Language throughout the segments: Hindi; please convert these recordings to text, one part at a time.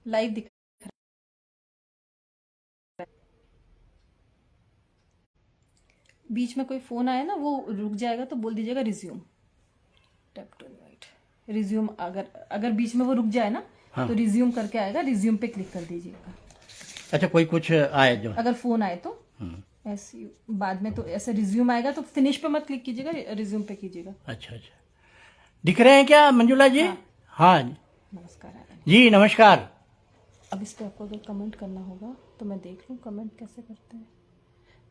लाइव दिख रहा है। बीच में कोई फोन आया ना, वो रुक जाएगा तो बोल दीजिएगा resume. Tap to invite. Resume, अगर अगर बीच में वो रुक जाए ना, हाँ। तो रिज्यूम करके आएगा, रिज्यूम पे क्लिक कर दीजिएगा। अच्छा, कोई कुछ आए जो। अगर फोन आए तो ऐसे बाद में तो ऐसे रिज्यूम आएगा, तो फिनिश पे मत क्लिक कीजिएगा, रिज्यूम पे कीजिएगा। अच्छा अच्छा, दिख रहे हैं क्या मंजुला जी? हाँ। हाँ नमस्कार आनंद। जी, नमस्कार। अब इस पे आपको अगर कमेंट करना होगा तो मैं देख लूँ कमेंट कैसे करते हैं।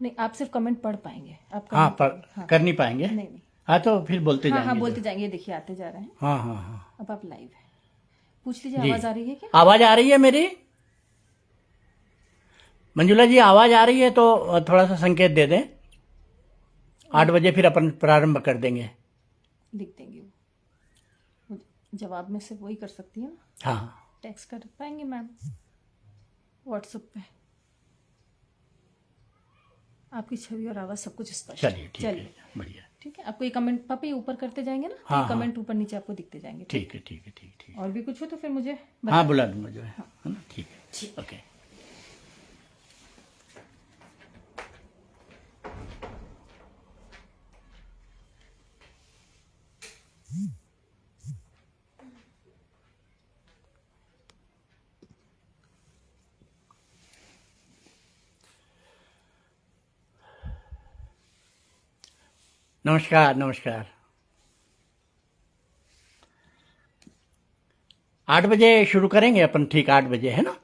नहीं, आप सिर्फ कमेंट पढ़ पाएंगे, आप हाँ, कमेंट पर हाँ। कर नहीं पाएंगे। नहीं नहीं। हाँ, तो फिर बोलते हाँ हाँ, जाएंगे जो। बोलते जाएंगे, देखिए आते जा रहे हैं। हाँ हाँ हाँ। अब आप लाइव है, पूछ लीजिए जी, आवाज़ आ रही है क्या? आवाज़ आ रही है मेरी? मंजुला जी, आवाज़ आ रही है तो थोड़ा सा संकेत दे दें। 8 बजे फिर अपन प्रारंभ कर देंगे। लिख देंगे वो जवाब में से वही कर सकती है ना, हाँ। टेक्स्ट कर पाएंगे मैम व्हाट्सएप पे। आपकी छवि और आवाज़ सब कुछ स्पष्ट है। चलिए ठीक है, बढ़िया। ठीक है, आपको ये कमेंट पापा ये ऊपर करते जाएंगे ना, तो हाँ ये हाँ, कमेंट ऊपर नीचे आपको दिखते जाएंगे। ठीक है ठीक है ठीक ठीक। और भी कुछ हो तो फिर मुझे हाँ, बता। बुला दूंगा जो है ना, ठीक है। ठीक। ओके। नमस्कार नमस्कार। 8 बजे शुरू करेंगे अपन, ठीक 8 बजे है ना?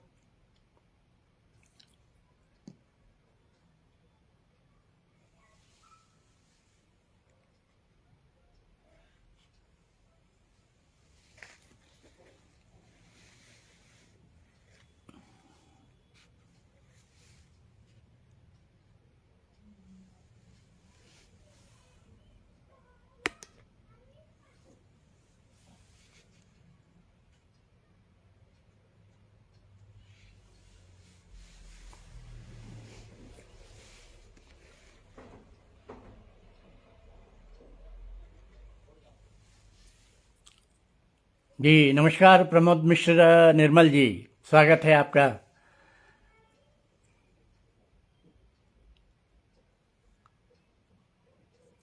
जी नमस्कार, प्रमोद मिश्र निर्मल जी, स्वागत है आपका।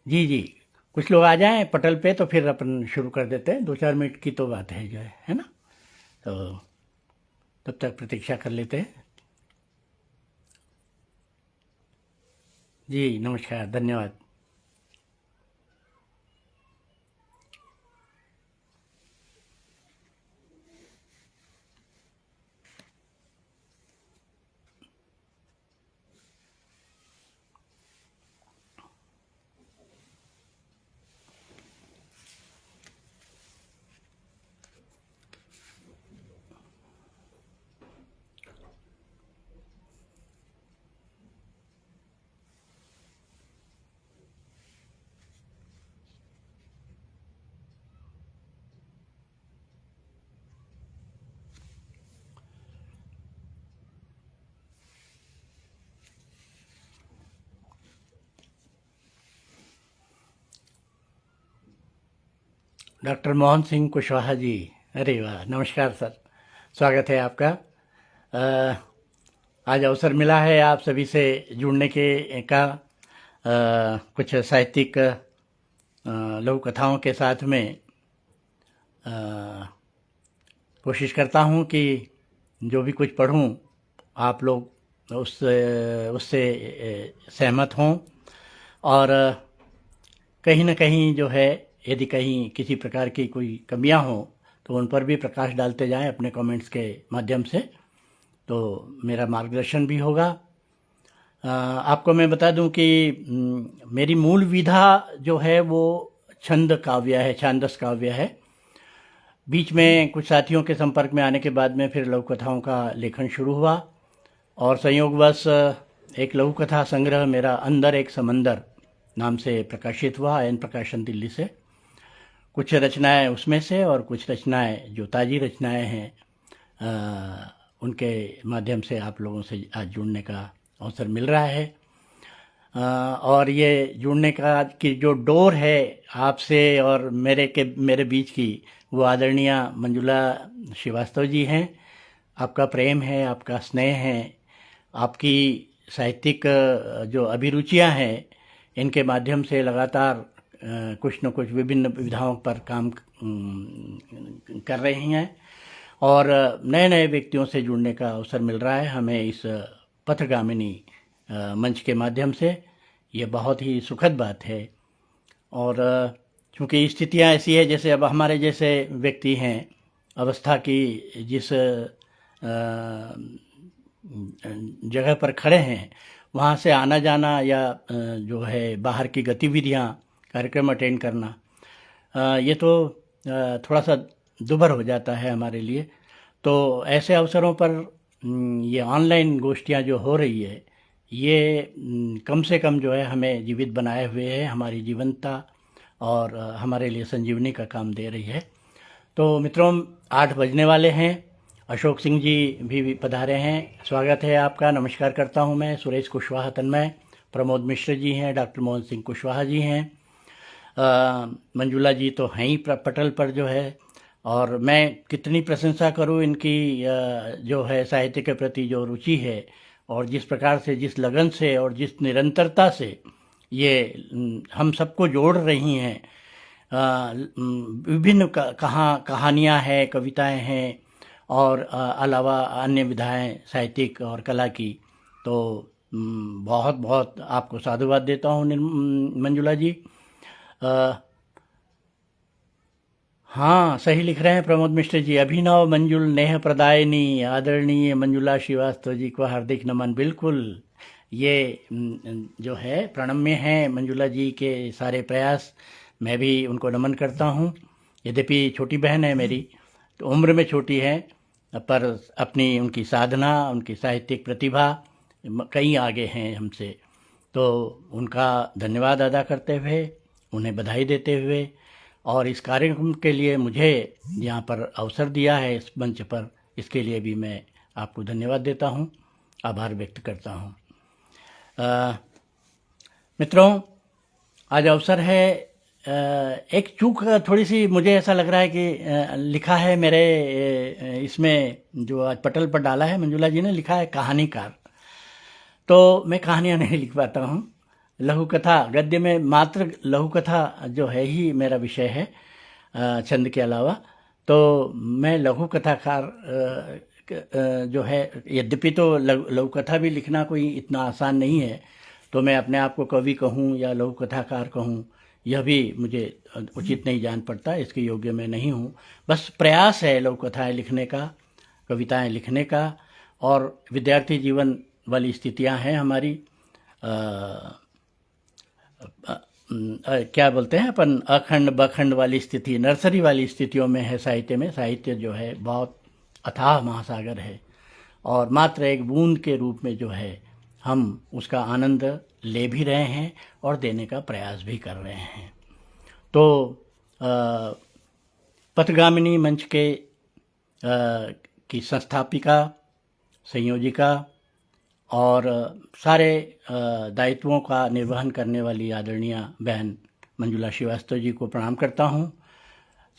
जी जी, कुछ लोग आ जाएं पटल पे तो फिर अपन शुरू कर देते हैं। 2-4 मिनट की तो बात है जो है ना? तो तब तक प्रतीक्षा कर लेते हैं। जी नमस्कार, धन्यवाद। डॉक्टर मोहन सिंह कुशवाहा जी, अरे वाह, नमस्कार सर, स्वागत है आपका। आज अवसर मिला है आप सभी से जुड़ने के का। कुछ साहित्यिक लघु कथाओं के साथ में अ, कोशिश करता हूँ कि जो भी कुछ पढ़ूँ आप लोग उससे सहमत हों, और कहीं ना कहीं जो है, यदि कहीं किसी प्रकार की कोई कमियां हों तो उन पर भी प्रकाश डालते जाएं अपने कमेंट्स के माध्यम से, तो मेरा मार्गदर्शन भी होगा। आपको मैं बता दूं कि मेरी मूल विधा जो है वो छंद काव्य है, छांदस काव्य है। बीच में कुछ साथियों के संपर्क में आने के बाद में फिर लघु कथाओं का लेखन शुरू हुआ, और संयोगवश एक लघु कथा संग्रह मेरा अंदर एक समंदर नाम से प्रकाशित हुआ, एन प्रकाशन दिल्ली से। कुछ रचनाएं उसमें से, और कुछ रचनाएं जो ताजी रचनाएं हैं उनके माध्यम से आप लोगों से आज जुड़ने का अवसर मिल रहा है। और ये जुड़ने का की जो डोर है आपसे और मेरे बीच की, वो आदरणीय मंजुला श्रीवास्तव जी हैं। आपका प्रेम है, आपका स्नेह है, आपकी साहित्यिक जो अभिरुचियां हैं, इनके माध्यम से लगातार कुछ न कुछ विभिन्न विधाओं पर काम कर रही हैं और नए नए व्यक्तियों से जुड़ने का अवसर मिल रहा है हमें इस पथगामिनी मंच के माध्यम से। ये बहुत ही सुखद बात है और चूँकि स्थितियाँ ऐसी है जैसे अब हमारे जैसे व्यक्ति हैं अवस्था की जिस जगह पर खड़े हैं वहाँ से आना जाना या जो है बाहर की गतिविधियाँ कार्यक्रम अटेंड करना ये तो थोड़ा सा दुभर हो जाता है हमारे लिए। तो ऐसे अवसरों पर ये ऑनलाइन गोष्ठियाँ जो हो रही है ये कम से कम जो है हमें जीवित बनाए हुए है, हमारी जीवंतता और हमारे लिए संजीवनी का काम दे रही है। तो मित्रों 8 बजने वाले हैं, अशोक सिंह जी भी पधारे हैं, स्वागत है आपका। नमस्कार करता हूं मैं। सुरेश कुशवाहा तन्मय, प्रमोद मिश्र जी हैं, डॉक्टर मोहन सिंह कुशवाहा जी हैं, मंजुला जी तो हैं ही पटल पर जो है। और मैं कितनी प्रशंसा करूं इनकी जो है साहित्य के प्रति जो रुचि है और जिस प्रकार से, जिस लगन से और जिस निरंतरता से ये हम सबको जोड़ रही हैं। विभिन्न कहानियाँ हैं, कविताएं हैं और अलावा अन्य विधाएं साहित्यिक और कला की। तो बहुत बहुत आपको साधुवाद देता हूँ मंजुला जी। हाँ, सही लिख रहे हैं प्रमोद मिश्र जी। अभिनव मंजुल नेह प्रदायनी आदरणीय मंजुला श्रीवास्तव जी को हार्दिक नमन। बिल्कुल, ये जो है प्रणम्य हैं मंजुला जी के सारे प्रयास, मैं भी उनको नमन करता हूँ। यद्यपि छोटी बहन है मेरी, तो उम्र में छोटी है, पर अपनी उनकी साधना, उनकी साहित्यिक प्रतिभा कहीं आगे हैं हमसे। तो उनका धन्यवाद अदा करते हुए, उन्हें बधाई देते हुए और इस कार्यक्रम के लिए मुझे यहाँ पर अवसर दिया है इस मंच पर, इसके लिए भी मैं आपको धन्यवाद देता हूँ, आभार व्यक्त करता हूँ। मित्रों, आज अवसर है, एक चूक थोड़ी सी मुझे ऐसा लग रहा है कि लिखा है मेरे इसमें जो आज पटल पर डाला है, मंजुला जी ने लिखा है कहानीकार। तो मैं कहानियाँ नहीं लिख पाता हूँ, लघु कथा, गद्य में मात्र लघु कथा जो है ही मेरा विषय है छंद के अलावा। तो मैं लघु कथाकार जो है, यद्यपि तो लघु कथा भी लिखना कोई इतना आसान नहीं है, तो मैं अपने आप को कवि कहूँ या लघु कथाकार कहूँ यह भी मुझे उचित नहीं जान पड़ता, इसके योग्य मैं नहीं हूँ। बस प्रयास है लघु कथाएँ लिखने का, कविताएँ लिखने का। और विद्यार्थी जीवन वाली स्थितियाँ हैं हमारी, क्या बोलते हैं अपन, अखंड बखंड वाली स्थिति, नर्सरी वाली स्थितियों में है साहित्य में। साहित्य जो है बहुत अथाह महासागर है और मात्र एक बूंद के रूप में जो है हम उसका आनंद ले भी रहे हैं और देने का प्रयास भी कर रहे हैं। तो पथगामिनी मंच के की संस्थापिका, संयोजिका और सारे दायित्वों का निर्वहन करने वाली आदरणीय बहन मंजुला श्रीवास्तव जी को प्रणाम करता हूँ,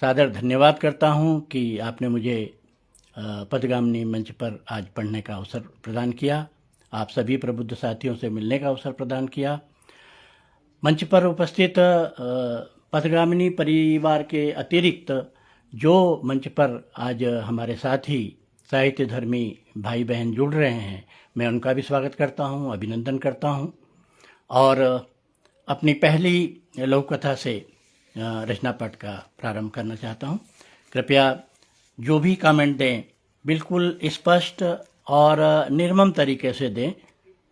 सादर धन्यवाद करता हूँ कि आपने मुझे पथगामिनी मंच पर आज पढ़ने का अवसर प्रदान किया, आप सभी प्रबुद्ध साथियों से मिलने का अवसर प्रदान किया। मंच पर उपस्थित पथगामिनी परिवार के अतिरिक्त जो मंच पर आज हमारे साथी साहित्य धर्मी भाई बहन जुड़ रहे हैं, मैं उनका भी स्वागत करता हूं, अभिनंदन करता हूं। और अपनी पहली लघु कथा से रचना पाठ का प्रारंभ करना चाहता हूं। कृपया जो भी कमेंट दें बिल्कुल स्पष्ट और निर्मम तरीके से दें,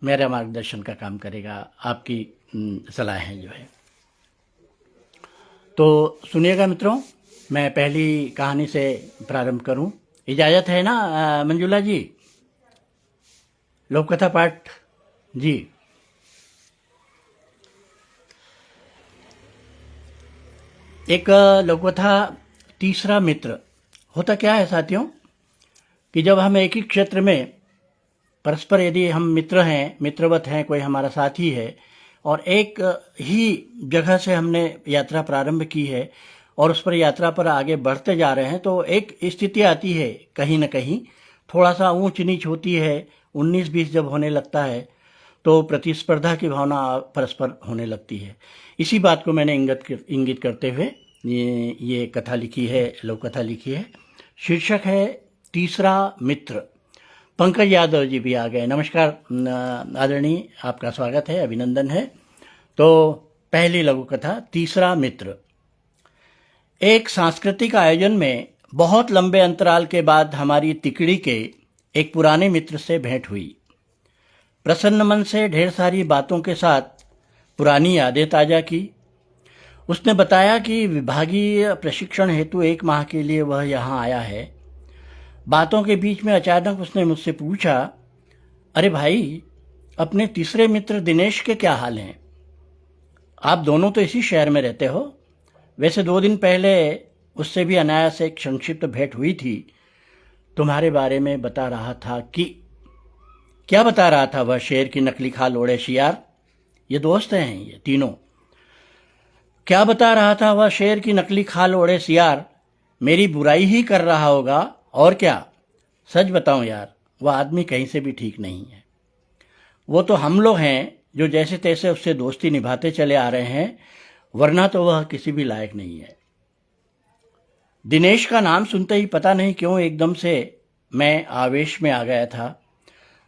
मेरा मार्गदर्शन का काम करेगा, आपकी सलाहें जो है। तो सुनिएगा मित्रों, मैं पहली कहानी से प्रारंभ करूं, इजाज़त है ना मंजुला जी? लघु कथा पाठ जी। एक लघु कथा, तीसरा मित्र। होता क्या है साथियों कि जब हम एक ही क्षेत्र में परस्पर, यदि हम मित्र हैं, मित्रवत हैं, कोई हमारा साथी है और एक ही जगह से हमने यात्रा प्रारंभ की है और उस पर यात्रा पर आगे बढ़ते जा रहे हैं, तो एक स्थिति आती है कहीं न कहीं, थोड़ा सा ऊंच नीच होती है, 19-20 जब होने लगता है तो प्रतिस्पर्धा की भावना परस्पर होने लगती है। इसी बात को मैंने इंगित करते हुए ये कथा लिखी है, लोक कथा लिखी है। शीर्षक है तीसरा मित्र। पंकज यादव जी भी आ गए। नमस्कार आदरणीय, आपका स्वागत है, अभिनंदन है। तो पहली लघु कथा तीसरा मित्र। एक सांस्कृतिक आयोजन में बहुत लंबे अंतराल के बाद हमारी तिकड़ी के एक पुराने मित्र से भेंट हुई। प्रसन्न मन से ढेर सारी बातों के साथ पुरानी यादें ताजा की। उसने बताया कि विभागीय प्रशिक्षण हेतु 1 माह के लिए वह यहाँ आया है। बातों के बीच में अचानक उसने मुझसे पूछा, अरे भाई, अपने तीसरे मित्र दिनेश के क्या हाल हैं? आप दोनों तो इसी शहर में रहते हो। वैसे 2 दिन पहले उससे भी अनायास एक संक्षिप्त भेंट हुई थी। तुम्हारे बारे में बता रहा था कि क्या बता रहा था वह? शेर की नकली खाल ओढ़े शियार। ये दोस्त हैं ये तीनों। क्या बता रहा था वह? शेर की नकली खाल ओढ़े शियार। मेरी बुराई ही कर रहा होगा और क्या। सच बताऊं यार, वह आदमी कहीं से भी ठीक नहीं है। वो तो हम लोग हैं जो जैसे तैसे उससे दोस्ती निभाते चले आ रहे हैं, वरना तो वह किसी भी लायक नहीं है। दिनेश का नाम सुनते ही पता नहीं क्यों एकदम से मैं आवेश में आ गया था।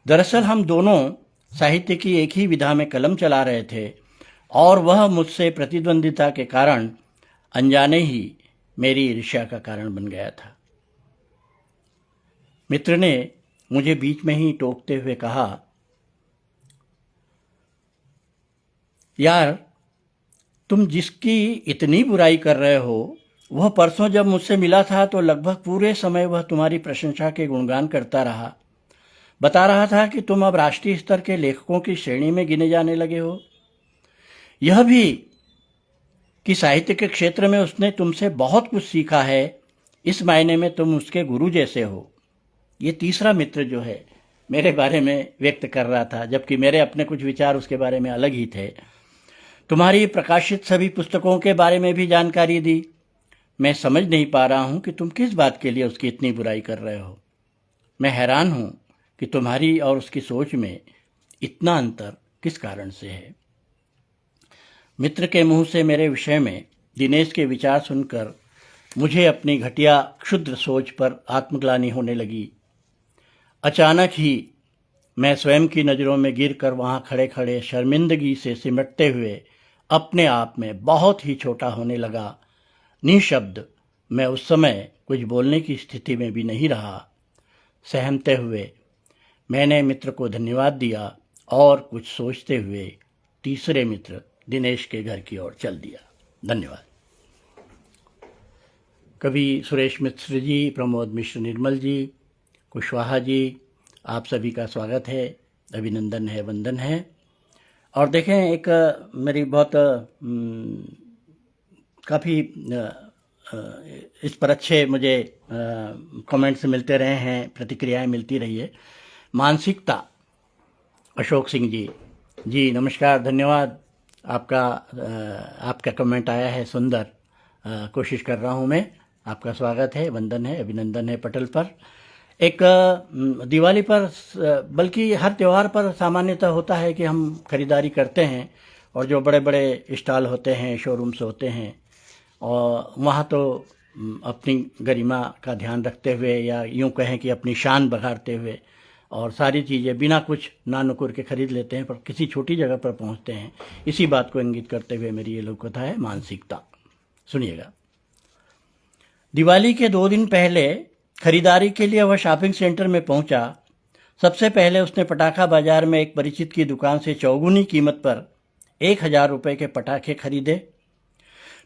दरअसल हम दोनों साहित्य की एक ही विधा में कलम चला रहे थे और वह मुझसे प्रतिद्वंदिता के कारण अनजाने ही मेरी ईर्ष्या का कारण बन गया था। मित्र ने मुझे बीच में ही टोकते हुए कहा, यार, तुम जिसकी इतनी बुराई कर रहे हो, वह परसों जब मुझसे मिला था तो लगभग पूरे समय वह तुम्हारी प्रशंसा के गुणगान करता रहा। बता रहा था कि तुम अब राष्ट्रीय स्तर के लेखकों की श्रेणी में गिने जाने लगे हो। यह भी कि साहित्य के क्षेत्र में उसने तुमसे बहुत कुछ सीखा है। इस मायने में तुम उसके गुरु जैसे हो। ये तीसरा मित्र जो है मेरे बारे में व्यक्त कर रहा था, जबकि मेरे अपने कुछ विचार उसके बारे में अलग ही थे। तुम्हारी प्रकाशित सभी पुस्तकों के बारे में भी जानकारी दी। मैं समझ नहीं पा रहा हूं कि तुम किस बात के लिए उसकी इतनी बुराई कर रहे हो। मैं हैरान हूं कि तुम्हारी और उसकी सोच में इतना अंतर किस कारण से है। मित्र के मुंह से मेरे विषय में दिनेश के विचार सुनकर मुझे अपनी घटिया क्षुद्र सोच पर आत्मग्लानि होने लगी। अचानक ही मैं स्वयं की नज़रों में गिरकर वहां खड़े खड़े शर्मिंदगी से सिमटते हुए अपने आप में बहुत ही छोटा होने लगा। निशब्द मैं उस समय कुछ बोलने की स्थिति में भी नहीं रहा। सहमते हुए मैंने मित्र को धन्यवाद दिया और कुछ सोचते हुए तीसरे मित्र दिनेश के घर की ओर चल दिया। धन्यवाद। कवि सुरेश मिश्र जी, प्रमोद मिश्र निर्मल जी, कुशवाहा जी, आप सभी का स्वागत है, अभिनंदन है, वंदन है। और देखें, एक मेरी बहुत काफ़ी इस पर अच्छे मुझे कमेंट्स मिलते रहे हैं, प्रतिक्रियाएं मिलती रही है। मानसिकता, अशोक सिंह जी, जी नमस्कार, धन्यवाद। आपका कमेंट आया है, सुंदर। कोशिश कर रहा हूं मैं। आपका स्वागत है, वंदन है, अभिनंदन है। पटल पर एक दिवाली पर, बल्कि हर त्यौहार पर सामान्यतः होता है कि हम खरीदारी करते हैं और जो बड़े बड़े स्टॉल होते हैं, शोरूम्स होते हैं, और वहाँ तो अपनी गरिमा का ध्यान रखते हुए, या यूँ कहें कि अपनी शान बघारते हुए, और सारी चीज़ें बिना कुछ ना नुकुर के खरीद लेते हैं, पर किसी छोटी जगह पर पहुँचते हैं। इसी बात को इंगित करते हुए मेरी ये लोक कथा है, मानसिकता। सुनिएगा। दिवाली के 2 दिन पहले खरीदारी के लिए वह शॉपिंग सेंटर में पहुंचा। सबसे पहले उसने पटाखा बाजार में एक परिचित की दुकान से चौगुनी कीमत पर 1000 रुपये के पटाखे खरीदे।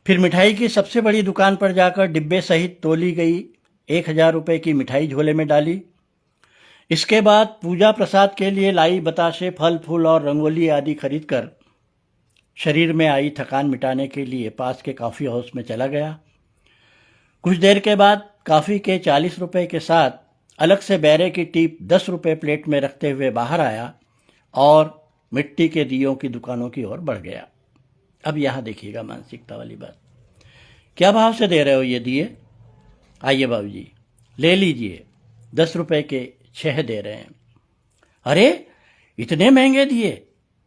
फिर मिठाई की सबसे बड़ी दुकान पर जाकर डिब्बे सहित तोली गई 1000 रुपये की मिठाई झोले में डाली। इसके बाद पूजा प्रसाद के लिए लाई बताशे, फल फूल और रंगोली आदि खरीदकर शरीर में आई थकान मिटाने के लिए पास के कॉफ़ी हाउस में चला गया। कुछ देर के बाद कॉफ़ी के 40 रुपये के साथ अलग से बैरे की टीप 10 रुपये प्लेट में रखते हुए बाहर आया और मिट्टी के दियों की दुकानों की ओर बढ़ गया। अब यहाँ देखिएगा मानसिकता वाली बात। क्या भाव से दे रहे हो ये दिए? आइए बाबूजी, ले लीजिए। 10 रुपये के 6 दे रहे हैं। अरे इतने महंगे दिए,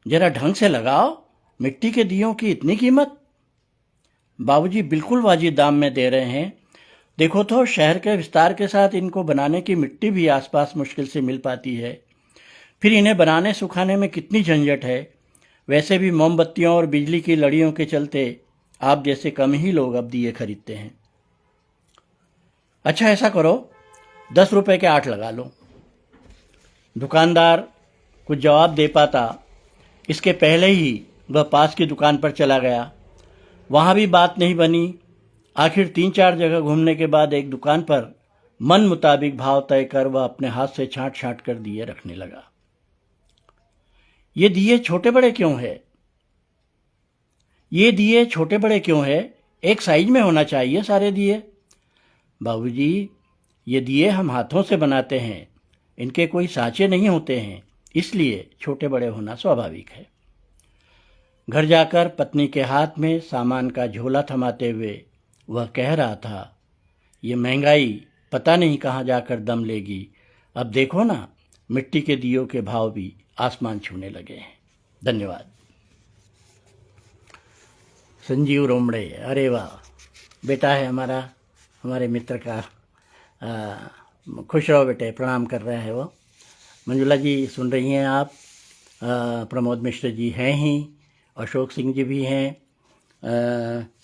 जरा ढंग से लगाओ, मिट्टी के दियों की इतनी कीमत। बाबूजी बिल्कुल वाजिब दाम में दे रहे हैं। देखो तो शहर के विस्तार के साथ इनको बनाने की मिट्टी भी आसपास मुश्किल से मिल पाती है, फिर इन्हें बनाने सुखाने में कितनी झंझट है। वैसे भी मोमबत्तियों और बिजली की लड़ियों के चलते आप जैसे कम ही लोग अब दिए खरीदते हैं। अच्छा ऐसा करो, 10 रुपए के 8 लगा लो। दुकानदार कुछ जवाब दे पाता इसके पहले ही वह पास की दुकान पर चला गया। वहाँ भी बात नहीं बनी। आखिर 3-4 जगह घूमने के बाद एक दुकान पर मन मुताबिक भाव तय कर वह अपने हाथ से छांट छांट कर दिए रखने लगा। ये दिए छोटे बड़े क्यों है? ये दिए छोटे बड़े क्यों है? एक साइज में होना चाहिए सारे दिए। बाबूजी, ये दिए हम हाथों से बनाते हैं, इनके कोई सांचे नहीं होते हैं, इसलिए छोटे बड़े होना स्वाभाविक है। घर जाकर पत्नी के हाथ में सामान का झोला थमाते हुए वह कह रहा था, ये महंगाई पता नहीं कहाँ जाकर दम लेगी। अब देखो ना, मिट्टी के दियों के भाव भी आसमान छूने लगे हैं। धन्यवाद। संजीव रोमड़े, अरे वाह, बेटा है हमारा, हमारे मित्र का। खुश रहो बेटे, प्रणाम कर रहे हैं वो। मंजुला जी सुन रही हैं आप, प्रमोद मिश्र जी हैं ही, अशोक सिंह जी भी हैं।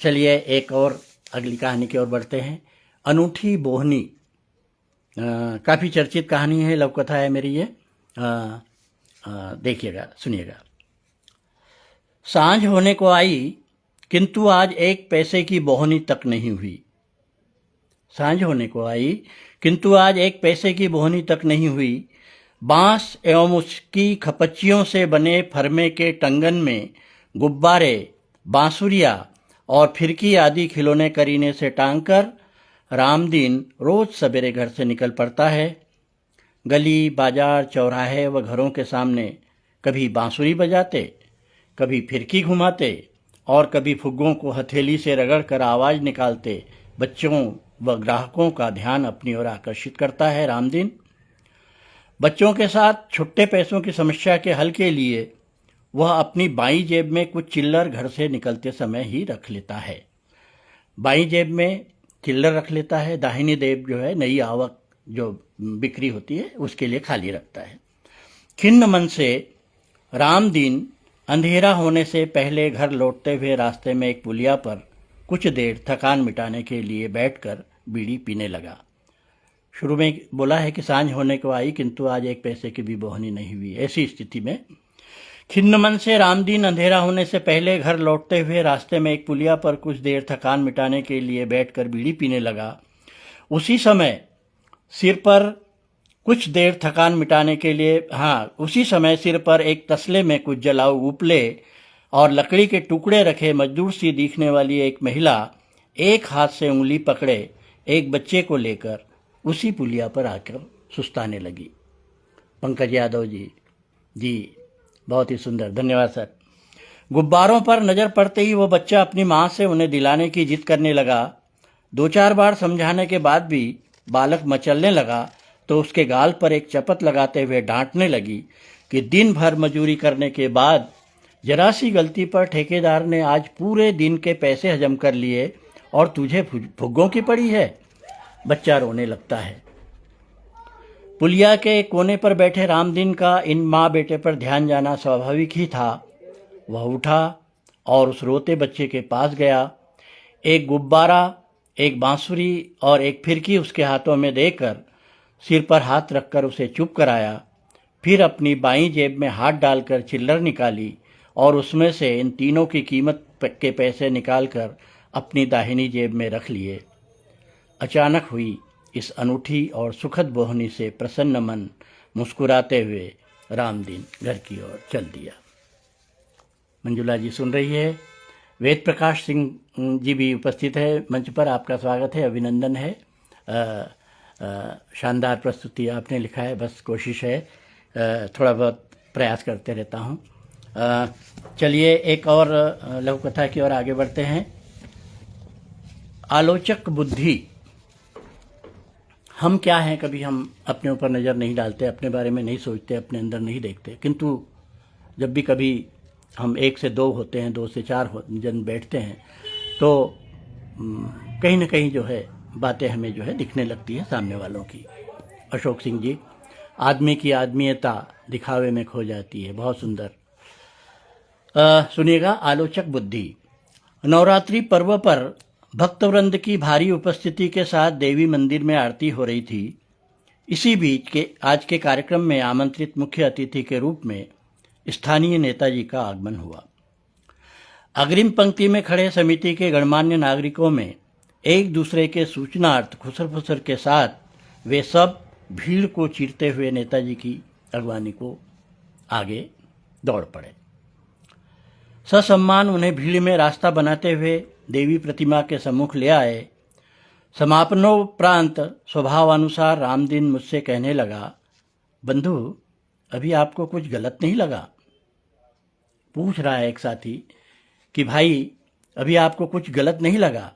चलिए एक और अगली कहानी की ओर बढ़ते हैं। अनूठी बोहनी, काफ़ी चर्चित कहानी है, लव कथा है मेरी ये। देखिएगा, सुनिएगा। सांझ होने को आई किंतु आज 1 पैसे की बोहनी तक नहीं हुई। सांझ होने को आई किंतु आज 1 पैसे की बोहनी तक नहीं हुई। बांस एवं उसकी खपच्चियों से बने फरमे के टंगन में गुब्बारे, बांसुरिया और फिरकी आदि खिलौने करीने से टांगकर रामदीन रोज सवेरे घर से निकल पड़ता है। गली, बाजार, चौराहे व घरों के सामने कभी बांसुरी बजाते, कभी फिरकी घुमाते और कभी फुग्गों को हथेली से रगड़कर आवाज निकालते बच्चों व ग्राहकों का ध्यान अपनी ओर आकर्षित करता है रामदीन। बच्चों के साथ छुट्टे पैसों की समस्या के हल के लिए वह अपनी बाईं जेब में कुछ चिल्लर घर से निकलते समय ही रख लेता है। बाईं जेब में चिल्लर रख लेता है, दाहिनी जेब जो है नई आवक जो बिक्री होती है उसके लिए खाली रखता है। खिन्न मन से रामदीन अंधेरा होने से पहले घर लौटते हुए रास्ते में एक पुलिया पर कुछ देर थकान मिटाने के लिए बैठकर बीड़ी पीने लगा। शुरू में बोला है कि सांझ होने को आई किंतु आज 1 पैसे की भी बोहनी नहीं हुई। ऐसी स्थिति में खिन्न मन से रामदीन अंधेरा होने से पहले घर लौटते हुए रास्ते में एक पुलिया पर कुछ देर थकान मिटाने के लिए बैठकर बीड़ी पीने लगा। उसी समय सिर पर एक तसले में कुछ जलाऊ उपले और लकड़ी के टुकड़े रखे मजदूर सी दिखने वाली एक महिला एक हाथ से उंगली पकड़े एक बच्चे को लेकर उसी पुलिया पर आकर सुस्ताने लगी। पंकज यादव जी बहुत ही सुंदर, धन्यवाद सर। गुब्बारों पर नजर पड़ते ही वो बच्चा अपनी माँ से उन्हें दिलाने की जिद करने लगा। 2-4 बार समझाने के बाद भी बालक मचलने लगा तो उसके गाल पर एक चपत लगाते हुए डांटने लगी कि दिन भर मजूरी करने के बाद जरा सी गलती पर ठेकेदार ने आज पूरे दिन के पैसे हजम कर लिए और तुझे फुग्गों की पड़ी है। बच्चा रोने लगता है। पुलिया के कोने पर बैठे रामदीन का इन माँ बेटे पर ध्यान जाना स्वाभाविक ही था। वह उठा और उस रोते बच्चे के पास गया। एक गुब्बारा, एक बांसुरी और एक फिरकी उसके हाथों में देकर सिर पर हाथ रखकर उसे चुप कराया। फिर अपनी बाईं जेब में हाथ डालकर चिल्लर निकाली और उसमें से इन तीनों की कीमत के पैसे निकालकर अपनी दाहिनी जेब में रख लिए। अचानक हुई इस अनूठी और सुखद बोहनी से प्रसन्न मन मुस्कुराते हुए रामदीन घर की ओर चल दिया। मंजुला जी सुन रही है। वेद प्रकाश सिंह जी भी उपस्थित है मंच पर, आपका स्वागत है, अभिनंदन है। शानदार प्रस्तुति आपने लिखा है। बस कोशिश है, थोड़ा बहुत प्रयास करते रहता हूँ। चलिए एक और लघु कथा की ओर आगे बढ़ते हैं। आलोचक बुद्धि। हम क्या हैं, कभी हम अपने ऊपर नज़र नहीं डालते, अपने बारे में नहीं सोचते, अपने अंदर नहीं देखते। किंतु जब भी कभी हम 1 से 2 होते हैं, 2 से 4 जन बैठते हैं, तो कहीं ना कहीं जो है बातें हमें जो है दिखने लगती है सामने वालों की। अशोक सिंह जी, आदमी की आदमीयता दिखावे में खो जाती है। बहुत सुंदर। सुनिएगा, आलोचक बुद्धि। नवरात्रि पर्व पर भक्तवृंद की भारी उपस्थिति के साथ देवी मंदिर में आरती हो रही थी। इसी बीच के आज के कार्यक्रम में आमंत्रित मुख्य अतिथि के रूप में स्थानीय नेताजी का आगमन हुआ। अग्रिम पंक्ति में खड़े समिति के गणमान्य नागरिकों में एक दूसरे के सूचनार्थ खुसर फुसर के साथ वे सब भीड़ को चीरते हुए नेताजी की अगवानी को आगे दौड़ पड़े। ससम्मान उन्हें भीड़ में रास्ता बनाते हुए देवी प्रतिमा के सम्मुख ले आए। समापनोपरांत स्वभावानुसार रामदीन मुझसे कहने लगा, बंधु, अभी आपको कुछ गलत नहीं लगा? पूछ रहा है एक साथी कि भाई, अभी आपको कुछ गलत नहीं लगा?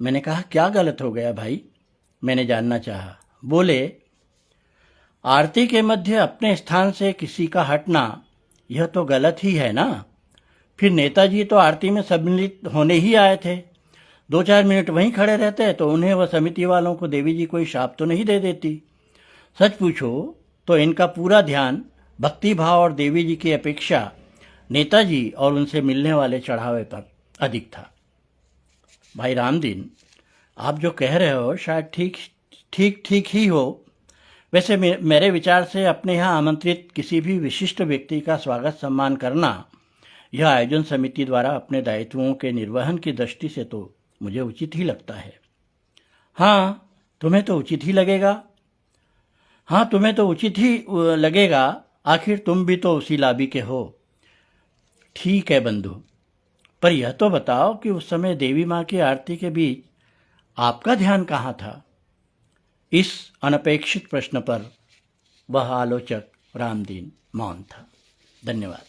मैंने कहा, क्या गलत हो गया भाई? मैंने जानना चाहा। बोले, आरती के मध्य अपने स्थान से किसी का हटना यह तो गलत ही है ना। फिर नेताजी तो आरती में सम्मिलित होने ही आए थे। 2-4 मिनट वहीं खड़े रहते तो उन्हें व समिति वालों को देवी जी कोई शाप तो नहीं दे देती। सच पूछो तो इनका पूरा ध्यान भक्ति भाव और देवी जी की अपेक्षा नेताजी और उनसे मिलने वाले चढ़ावे पर अधिक था। भाई रामदीन, आप जो कह रहे हो शायद ठीक ही हो। वैसे मेरे विचार से अपने यहाँ आमंत्रित किसी भी विशिष्ट व्यक्ति का स्वागत सम्मान करना यह आयोजन समिति द्वारा अपने दायित्वों के निर्वहन की दृष्टि से तो मुझे उचित ही लगता है। हाँ, तुम्हें तो उचित ही लगेगा। आखिर तुम भी तो उसी लाबी के हो। ठीक है बंधु, पर यह तो बताओ कि उस समय देवी माँ की आरती के बीच आपका ध्यान कहाँ था? इस अनपेक्षित प्रश्न पर वह आलोचक रामदीन मौन था। धन्यवाद।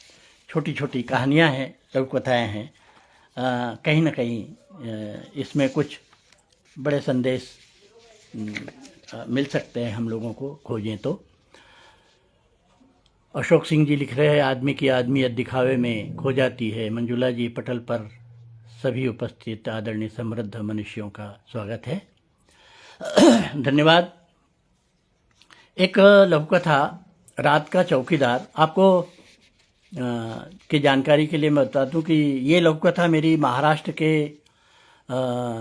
छोटी छोटी कहानियाँ हैं, लघु कथाएँ हैं। कहीं ना कहीं इसमें कुछ बड़े संदेश मिल सकते हैं हम लोगों को, खोजें तो। अशोक सिंह जी लिख रहे हैं, आदमी की आदमियत दिखावे में खो जाती है। मंजुला जी, पटल पर सभी उपस्थित आदरणीय समृद्ध मनुष्यों का स्वागत है। धन्यवाद। एक लघु कथा, रात का चौकीदार। आपको की जानकारी के लिए मैं बता दूं कि ये लघु कथा मेरी महाराष्ट्र के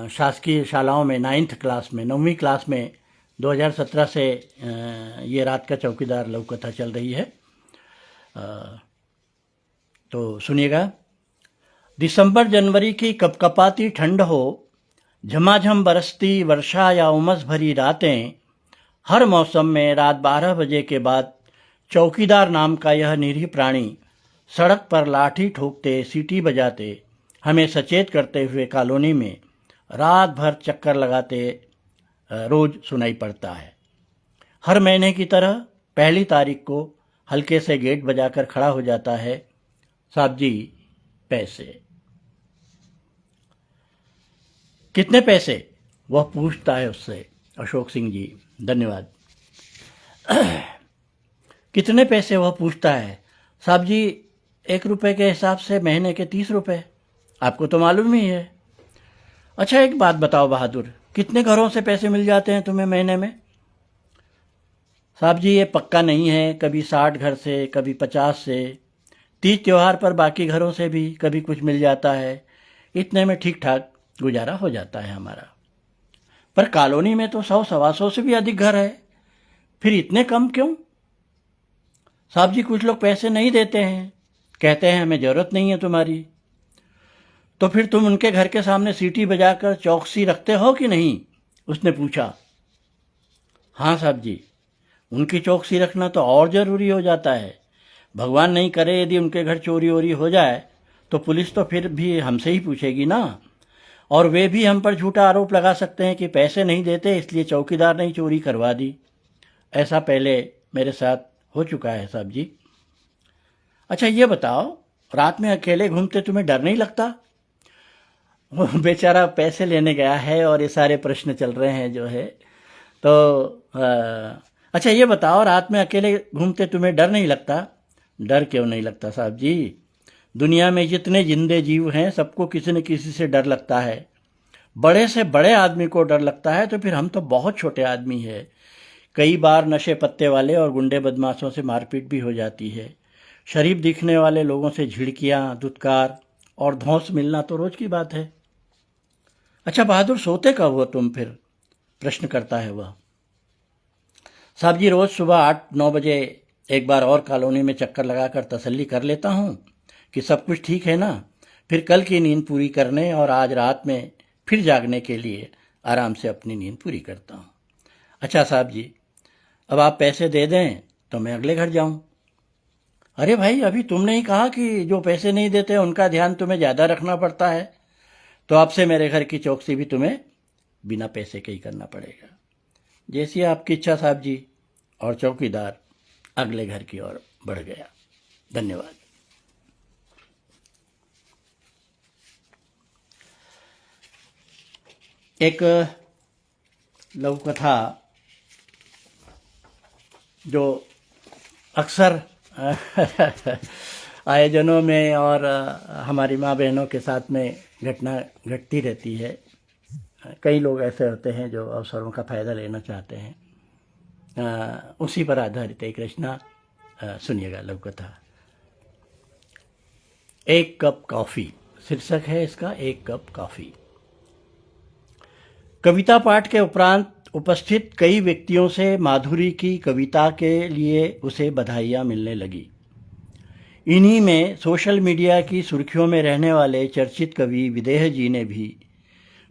शासकीय शालाओं में 9वीं क्लास में 2017 से ये रात का चौकीदार लघु कथा चल रही है। तो सुनिएगा। दिसंबर जनवरी की कपकपाती ठंड हो, झमाझम बरसती वर्षा या उमस भरी रातें, हर मौसम में रात 12 बजे के बाद चौकीदार नाम का यह निरीह प्राणी सड़क पर लाठी ठोकते, सीटी बजाते, हमें सचेत करते हुए कॉलोनी में रात भर चक्कर लगाते रोज सुनाई पड़ता है। हर महीने की तरह 1 तारीख को हल्के से गेट बजाकर खड़ा हो जाता है, साहब जी पैसे। कितने पैसे, वह पूछता है उससे। अशोक सिंह जी, धन्यवाद। कितने पैसे, वह पूछता है। साहब जी 1 रुपये के हिसाब से महीने के 30 रुपये, आपको तो मालूम ही है। अच्छा एक बात बताओ बहादुर, कितने घरों से पैसे मिल जाते हैं तुम्हें महीने में? साहब जी ये पक्का नहीं है, कभी 60 घर से, कभी 50 से, तीज त्योहार पर बाकी घरों से भी कभी कुछ मिल जाता है। इतने में ठीक ठाक गुजारा हो जाता है हमारा। पर कॉलोनी में तो 100-125 से भी अधिक घर है, फिर इतने कम क्यों? साहब जी कुछ लोग पैसे नहीं देते हैं, कहते हैं हमें ज़रूरत नहीं है तुम्हारी। तो फिर तुम उनके घर के सामने सीटी बजाकर चौकसी रखते हो कि नहीं? उसने पूछा। हाँ साहब जी, उनकी चौकसी रखना तो और ज़रूरी हो जाता है। भगवान नहीं करे यदि उनके घर चोरी वोरी हो जाए तो पुलिस तो फिर भी हमसे ही पूछेगी ना, और वे भी हम पर झूठा आरोप लगा सकते हैं कि पैसे नहीं देते इसलिए चौकीदार ने चोरी करवा दी। ऐसा पहले मेरे साथ हो चुका है साहब जी। अच्छा ये बताओ, रात में अकेले घूमते तुम्हें डर नहीं लगता? वो बेचारा पैसे लेने गया है और ये सारे प्रश्न चल रहे हैं जो है, तो अच्छा ये बताओ, रात में अकेले घूमते तुम्हें डर नहीं लगता? डर क्यों नहीं लगता साहब जी? दुनिया में जितने जिंदे जीव हैं सबको किसी न किसी से डर लगता है। बड़े से बड़े आदमी को डर लगता है तो फिर हम तो बहुत छोटे आदमी हैं। कई बार नशे पत्ते वाले और गुंडे बदमाशों से मारपीट भी हो जाती है। शरीफ दिखने वाले लोगों से झिड़कियाँ, धुतकार और धौंस मिलना तो रोज की बात है। अच्छा बहादुर, सोते कब हो तुम फिर? प्रश्न करता है वह। साहब जी, रोज सुबह 8-9 बजे एक बार और कॉलोनी में चक्कर लगाकर तसल्ली कर लेता हूँ कि सब कुछ ठीक है ना, फिर कल की नींद पूरी करने और आज रात में फिर जागने के लिए आराम से अपनी नींद पूरी करता हूँ। अच्छा साहब जी, अब आप पैसे दे दें तो मैं अगले घर जाऊँ। अरे भाई, अभी तुमने ही कहा कि जो पैसे नहीं देते उनका ध्यान तुम्हें ज़्यादा रखना पड़ता है, तो आपसे मेरे घर की चौकसी भी तुम्हें बिना पैसे के ही करना पड़ेगा। जैसी आपकी इच्छा साहब जी। और चौकीदार अगले घर की ओर बढ़ गया। धन्यवाद। एक लघु कथा जो अक्सर आयोजनों में और हमारी माँ बहनों के साथ में घटना घटती रहती है। कई लोग ऐसे होते हैं जो अवसरों का फ़ायदा लेना चाहते हैं। उसी पर आधारित एक रचना सुनिएगा, लघु कथा। एक कप कॉफ़ी शीर्षक है इसका, एक कप कॉफ़ी। कविता पाठ के उपरांत उपस्थित कई व्यक्तियों से माधुरी की कविता के लिए उसे बधाइयाँ मिलने लगी। इन्हीं में सोशल मीडिया की सुर्खियों में रहने वाले चर्चित कवि विदेह जी ने भी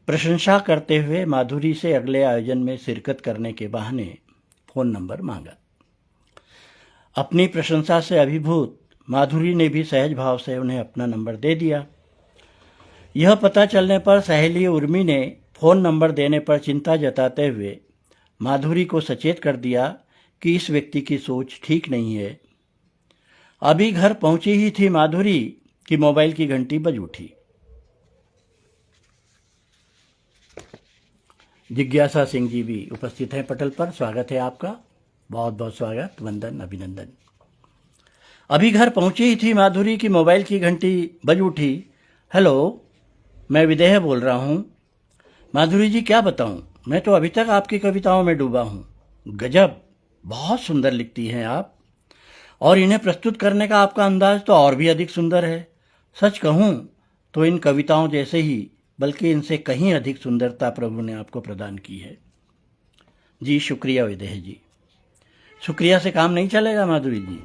प्रशंसा करते हुए माधुरी से अगले आयोजन में शिरकत करने के बहाने फ़ोन नंबर मांगा। अपनी प्रशंसा से अभिभूत माधुरी ने भी सहज भाव से उन्हें अपना नंबर दे दिया। यह पता चलने पर सहेली उर्मी ने फ़ोन नंबर देने पर चिंता जताते हुए माधुरी को सचेत कर दिया कि इस व्यक्ति की सोच ठीक नहीं है। अभी घर पहुंची ही थी माधुरी कि मोबाइल की घंटी बज उठी। जिज्ञासा सिंह जी भी उपस्थित हैं पटल पर। स्वागत है आपका, बहुत बहुत स्वागत, वंदन, अभिनंदन। अभी घर पहुंची ही थी माधुरी की मोबाइल की घंटी बज उठी। हेलो, मैं विदेह बोल रहा हूँ। माधुरी जी, क्या बताऊँ, मैं तो अभी तक आपकी कविताओं में डूबा हूँ। गजब, बहुत सुंदर लिखती हैं आप, और इन्हें प्रस्तुत करने का आपका अंदाज तो और भी अधिक सुंदर है। सच कहूँ तो इन कविताओं जैसे ही बल्कि इनसे कहीं अधिक सुंदरता प्रभु ने आपको प्रदान की है। जी शुक्रिया विदेह जी। शुक्रिया से काम नहीं चलेगा माधुरी जी,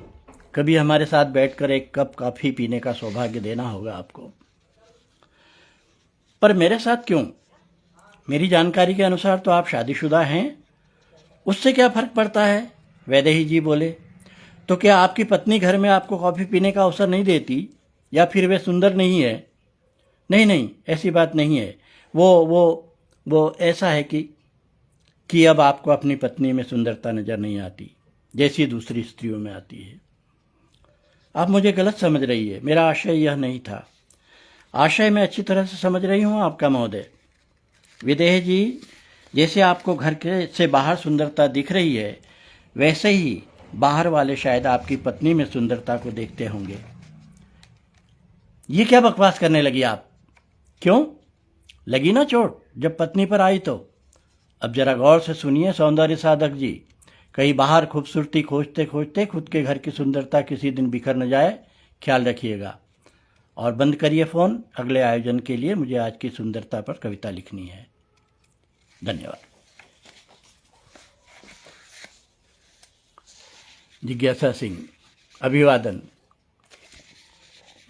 कभी हमारे साथ बैठकर एक कप कॉफ़ी पीने का सौभाग्य देना होगा आपको। पर मेरे साथ क्यों? मेरी जानकारी के अनुसार तो आप शादीशुदा हैं। उससे क्या फ़र्क पड़ता है? वैदेही जी बोले। तो क्या आपकी पत्नी घर में आपको कॉफ़ी पीने का अवसर नहीं देती, या फिर वे सुंदर नहीं है? नहीं नहीं, ऐसी बात नहीं है। वो ऐसा है कि अब आपको अपनी पत्नी में सुंदरता नज़र नहीं आती जैसी दूसरी स्त्रियों में आती है। आप मुझे गलत समझ रही है, मेरा आशय यह नहीं था। आशय मैं अच्छी तरह से समझ रही हूँ आपका महोदय। विदेह जी, जैसे आपको घर के से बाहर सुंदरता दिख रही है, वैसे ही बाहर वाले शायद आपकी पत्नी में सुंदरता को देखते होंगे। ये क्या बकवास करने लगी आप? क्यों? लगी ना चोट जब पत्नी पर आई तो? अब जरा गौर से सुनिए सौंदर्य साधक जी, कहीं बाहर खूबसूरती खोजते खोजते खुद के घर की सुंदरता किसी दिन बिखर न जाए, ख्याल रखिएगा। और बंद करिए फ़ोन, अगले आयोजन के लिए मुझे आज की सुंदरता पर कविता लिखनी है। धन्यवाद। जिज्ञासा सिंह, अभिवादन।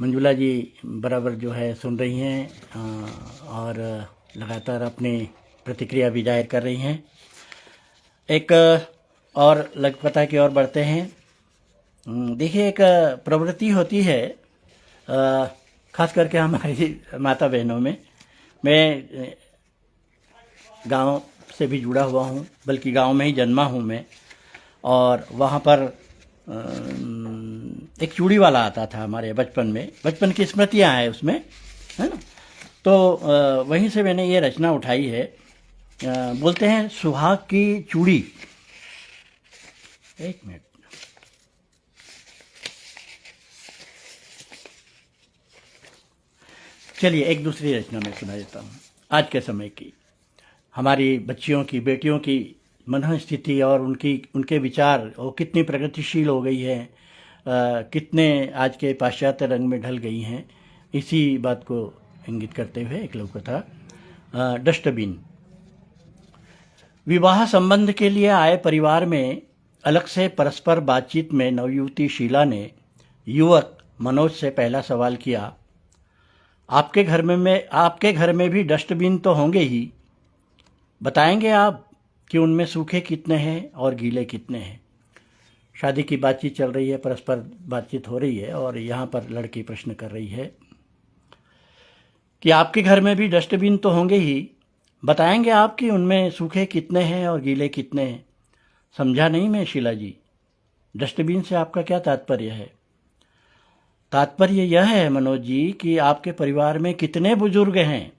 मंजुला जी बराबर जो है सुन रही हैं और लगातार अपनी प्रतिक्रिया भी जाहिर कर रही हैं। एक और लघु कथा की ओर बढ़ते हैं। देखिए, एक प्रवृत्ति होती है खास करके हमारी माता बहनों में। मैं गांव से भी जुड़ा हुआ हूं, बल्कि गांव में ही जन्मा हूं मैं, और वहां पर एक चूड़ी वाला आता था हमारे बचपन में। बचपन की स्मृतियां हैं उसमें, है ना। तो वहीं से मैंने ये रचना उठाई है। बोलते हैं सुहाग की चूड़ी। एक मिनट, चलिए एक दूसरी रचना में सुना देता हूँ। आज के समय की हमारी बच्चियों की, बेटियों की मन स्थिति और उनके विचार और कितनी प्रगतिशील हो गई है, कितने आज के पाश्चात्य रंग में ढल गई हैं, इसी बात को इंगित करते हुए एक लघु कथा। डस्टबिन। विवाह संबंध के लिए आए परिवार में अलग से परस्पर बातचीत में नवयुवती शीला ने युवक मनोज से पहला सवाल किया, आपके घर में भी डस्टबिन तो होंगे ही, बताएंगे आप कि उनमें सूखे कितने हैं और गीले कितने हैं। शादी की बातचीत चल रही है, परस्पर बातचीत हो रही है और यहाँ पर लड़की प्रश्न कर रही है कि आपके घर में भी डस्टबिन तो होंगे ही, बताएंगे आप कि उनमें सूखे कितने हैं और गीले कितने हैं। समझा नहीं मैं शीला जी, डस्टबिन से आपका क्या तात्पर्य है? तात्पर्य यह है मनोज जी कि आपके परिवार में कितने बुजुर्ग हैं,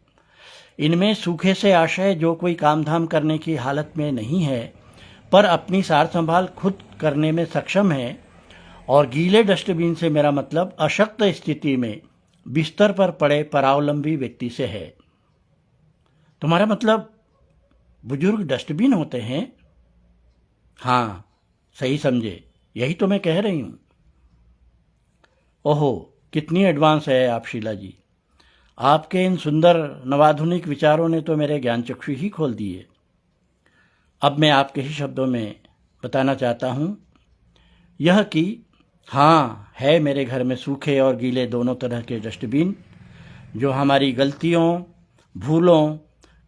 इनमें सूखे से आशय जो कोई काम धाम करने की हालत में नहीं है पर अपनी सार संभाल खुद करने में सक्षम है, और गीले डस्टबिन से मेरा मतलब अशक्त स्थिति में बिस्तर पर पड़े परावलंबी व्यक्ति से है। तुम्हारा मतलब बुजुर्ग डस्टबिन होते हैं? हाँ, सही समझे, यही तो मैं कह रही हूँ। ओहो, कितनी एडवांस है आप शीला जी। आपके इन सुंदर नवाधुनिक विचारों ने तो मेरे ज्ञान चक्षु ही खोल दिए। अब मैं आपके ही शब्दों में बताना चाहता हूँ यह कि हाँ, है मेरे घर में सूखे और गीले दोनों तरह के डस्टबिन, जो हमारी गलतियों, भूलों,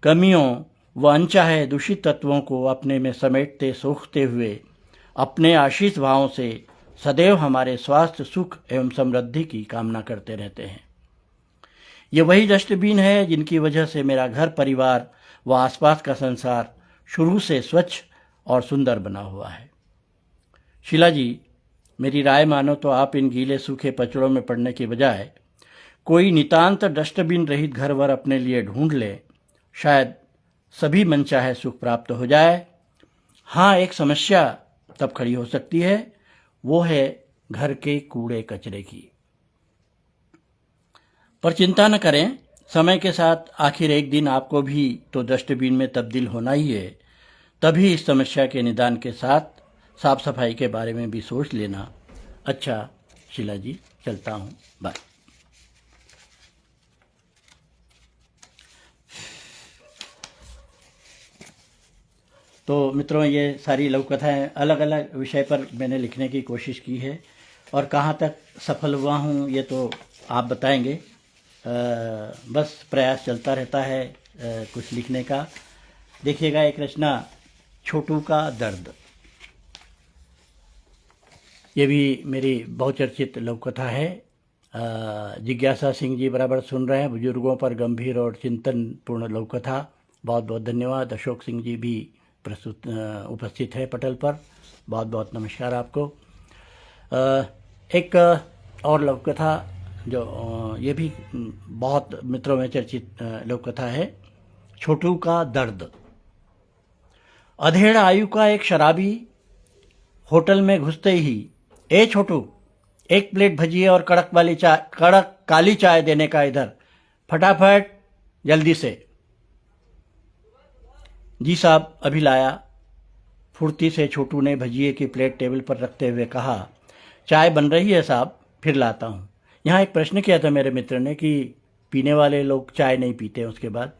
कमियों व अनचाहे दूषित तत्वों को अपने में समेटते सोखते हुए अपने आशीष भावों से सदैव हमारे स्वास्थ्य, सुख एवं समृद्धि की कामना करते रहते हैं। ये वही डस्टबिन है जिनकी वजह से मेरा घर परिवार व आसपास का संसार शुरू से स्वच्छ और सुंदर बना हुआ है। शीला जी, मेरी राय मानो तो आप इन गीले सूखे पचड़ों में पड़ने के बजाय कोई नितांत डस्टबिन रहित घर वर अपने लिए ढूंढ ले, शायद सभी मनचाहे सुख प्राप्त हो जाए। हाँ, एक समस्या तब खड़ी हो सकती है, वो है घर के कूड़े कचरे की। पर चिंता न करें, समय के साथ आखिर एक दिन आपको भी तो डस्टबिन में तब्दील होना ही है। तभी इस समस्या के निदान के साथ साफ सफाई के बारे में भी सोच लेना। अच्छा शीला जी, चलता हूँ, बाय। तो मित्रों, ये सारी लघु कथाएँ अलग अलग विषय पर मैंने लिखने की कोशिश की है और कहाँ तक सफल हुआ हूँ ये तो आप बताएंगे। बस प्रयास चलता रहता है कुछ लिखने का। देखिएगा एक रचना, छोटू का दर्द। ये भी मेरी बहुचर्चित लघु कथा है। जिज्ञासा सिंह जी बराबर सुन रहे हैं, बुजुर्गों पर गंभीर और चिंतनपूर्ण लघु कथा। बहुत बहुत धन्यवाद। अशोक सिंह जी भी उपस्थित है पटल पर, बहुत बहुत नमस्कार आपको। एक और लघु कथा जो ये भी बहुत मित्रों में चर्चित लघु कथा है, छोटू का दर्द। अधेड़ आयु का एक शराबी होटल में घुसते ही, ए छोटू, एक प्लेट भजिए और कड़क काली चाय देने का इधर, फटाफट जल्दी से। जी साहब, अभी लाया। फुर्ती से छोटू ने भजिए की प्लेट टेबल पर रखते हुए कहा, चाय बन रही है साहब, फिर लाता हूँ। यहाँ एक प्रश्न किया था मेरे मित्र ने कि पीने वाले लोग चाय नहीं पीते उसके बाद,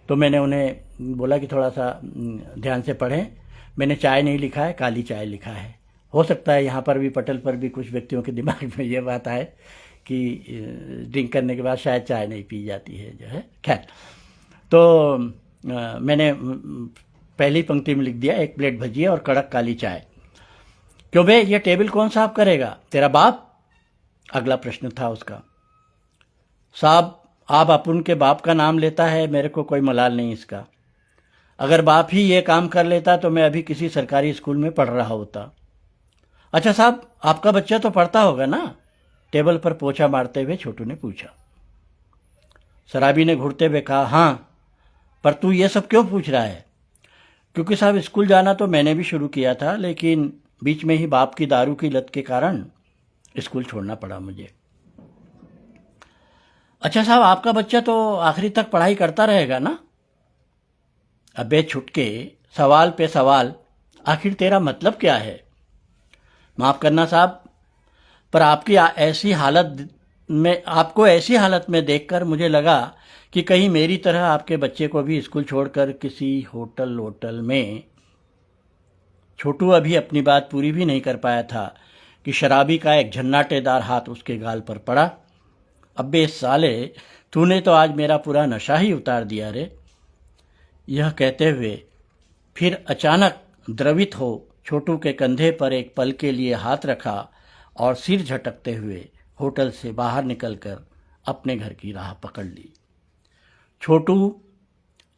तो मैंने उन्हें बोला कि थोड़ा सा ध्यान से पढ़ें। मैंने चाय नहीं लिखा है, काली चाय लिखा है। हो सकता है यहाँ पर भी, पटल पर भी कुछ व्यक्तियों के दिमाग में ये बात आए कि ड्रिंक करने के बाद शायद चाय नहीं पी जाती है जो है। खैर, तो मैंने पहली पंक्ति में लिख दिया, एक प्लेट भजिए और कड़क काली चाय। क्यों बे, ये टेबल कौन साफ करेगा, तेरा बाप? अगला प्रश्न था उसका। साहब, आप अपन के बाप का नाम लेता है, मेरे को कोई मलाल नहीं इसका। अगर बाप ही ये काम कर लेता तो मैं अभी किसी सरकारी स्कूल में पढ़ रहा होता। अच्छा साहब, आपका बच्चा तो पढ़ता होगा ना? टेबल पर पोछा मारते हुए छोटू ने पूछा। शराबी ने घुरते हुए कहा, हाँ, पर तू ये सब क्यों पूछ रहा है? क्योंकि साहब स्कूल जाना तो मैंने भी शुरू किया था, लेकिन बीच में ही बाप की दारू की लत के कारण स्कूल छोड़ना पड़ा मुझे। अच्छा साहब, आपका बच्चा तो आखिरी तक पढ़ाई करता रहेगा ना? अबे छुटके, सवाल पे सवाल, आखिर तेरा मतलब क्या है? माफ़ करना साहब, पर आपको ऐसी हालत में देखकर मुझे लगा कि कहीं मेरी तरह आपके बच्चे को भी स्कूल छोड़कर किसी होटल में, छोटू अभी अपनी बात पूरी भी नहीं कर पाया था कि शराबी का एक झन्नाटेदार हाथ उसके गाल पर पड़ा। अबे साले, तूने तो आज मेरा पूरा नशा ही उतार दिया रे। यह कहते हुए फिर अचानक द्रवित हो छोटू के कंधे पर एक पल के लिए हाथ रखा और सिर झटकते हुए होटल से बाहर निकलकर अपने घर की राह पकड़ ली। छोटू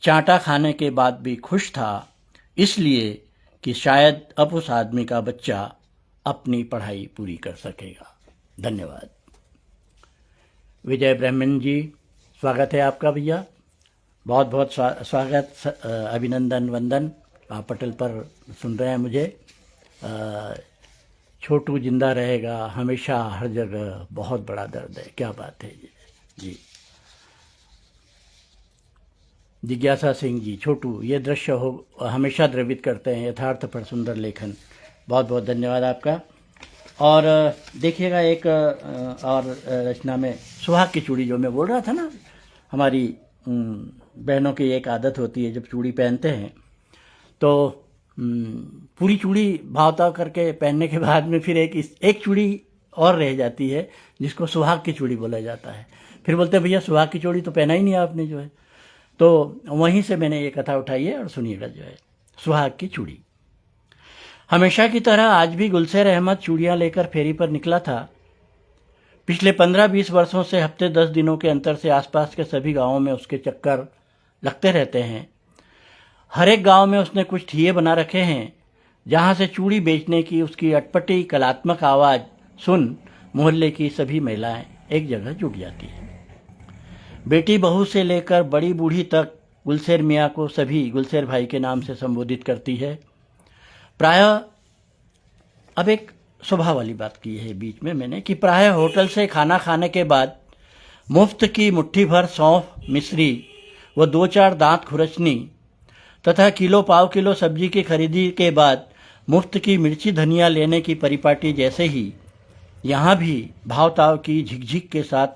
चांटा खाने के बाद भी खुश था, इसलिए कि शायद अब उस आदमी का बच्चा अपनी पढ़ाई पूरी कर सकेगा। धन्यवाद। विजय ब्राह्मण जी, स्वागत है आपका भैया, बहुत बहुत स्वागत, अभिनंदन, वंदन। आप पटल पर सुन रहे हैं मुझे। छोटू जिंदा रहेगा हमेशा हर जगह, बहुत बड़ा दर्द है। क्या बात है जी। जिज्ञासा सिंह जी, छोटू ये दृश्य हो हमेशा द्रवित करते हैं, यथार्थ पर सुंदर लेखन। बहुत बहुत धन्यवाद आपका। और देखिएगा एक और रचना में सुहाग की चूड़ी, जो मैं बोल रहा था ना, हमारी बहनों की एक आदत होती है, जब चूड़ी पहनते हैं तो पूरी चूड़ी भाव-ताव करके पहनने के बाद में फिर एक चूड़ी और रह जाती है, जिसको सुहाग की चूड़ी बोला जाता है। फिर बोलते हैं भैया सुहाग की चूड़ी तो पहना ही नहीं आपने जो है। तो वहीं से मैंने ये कथा उठाई है और सुनिएगा जो है, सुहाग की चूड़ी। हमेशा की तरह आज भी गुलशेर अहमद चूड़ियाँ लेकर फेरी पर निकला था। पिछले 15-20 वर्षों से हफ्ते 10 दिनों के अंतर से आसपास के सभी गांवों में उसके चक्कर लगते रहते हैं। हर एक गांव में उसने कुछ ठिये बना रखे हैं, जहां से चूड़ी बेचने की उसकी अटपटी कलात्मक आवाज़ सुन मोहल्ले की सभी महिलाएं एक जगह जुट जाती हैं। बेटी बहू से लेकर बड़ी बूढ़ी तक गुलशेर मियाँ को सभी गुलशेर भाई के नाम से संबोधित करती है। प्रायः अब एक स्वभाव वाली बात की है बीच में मैंने कि प्रायः होटल से खाना खाने के बाद मुफ्त की मुट्ठी भर सौंफ, मिश्री व 2-4 दांत खुरचनी तथा किलो पाव किलो सब्जी की खरीदी के बाद मुफ्त की मिर्ची धनिया लेने की परिपाटी जैसे ही यहाँ भी भाव ताव की झिकझिक के साथ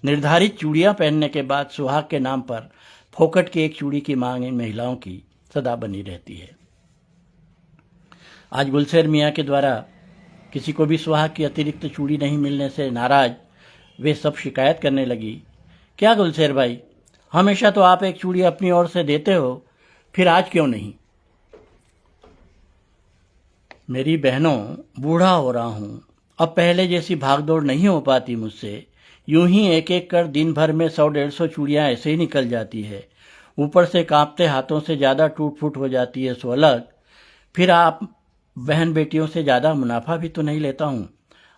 निर्धारित चूड़ियाँ पहनने के बाद सुहाग के नाम पर फोकट की एक चूड़ी की मांग इन महिलाओं की सदा बनी रहती है। आज गुलशेर मियाँ के द्वारा किसी को भी सुहाग की अतिरिक्त चूड़ी नहीं मिलने से नाराज वे सब शिकायत करने लगी। क्या गुलशेर भाई, हमेशा तो आप एक चूड़ी अपनी ओर से देते हो, फिर आज क्यों नहीं? मेरी बहनों, बूढ़ा हो रहा हूँ, अब पहले जैसी भागदौड़ नहीं हो पाती मुझसे। यूं ही एक एक कर दिन भर में 100-150 चूड़ियाँ ऐसे ही निकल जाती है। ऊपर से कांपते हाथों से ज़्यादा टूट फूट हो जाती है सो अलग। फिर आप बहन बेटियों से ज़्यादा मुनाफा भी तो नहीं लेता हूँ।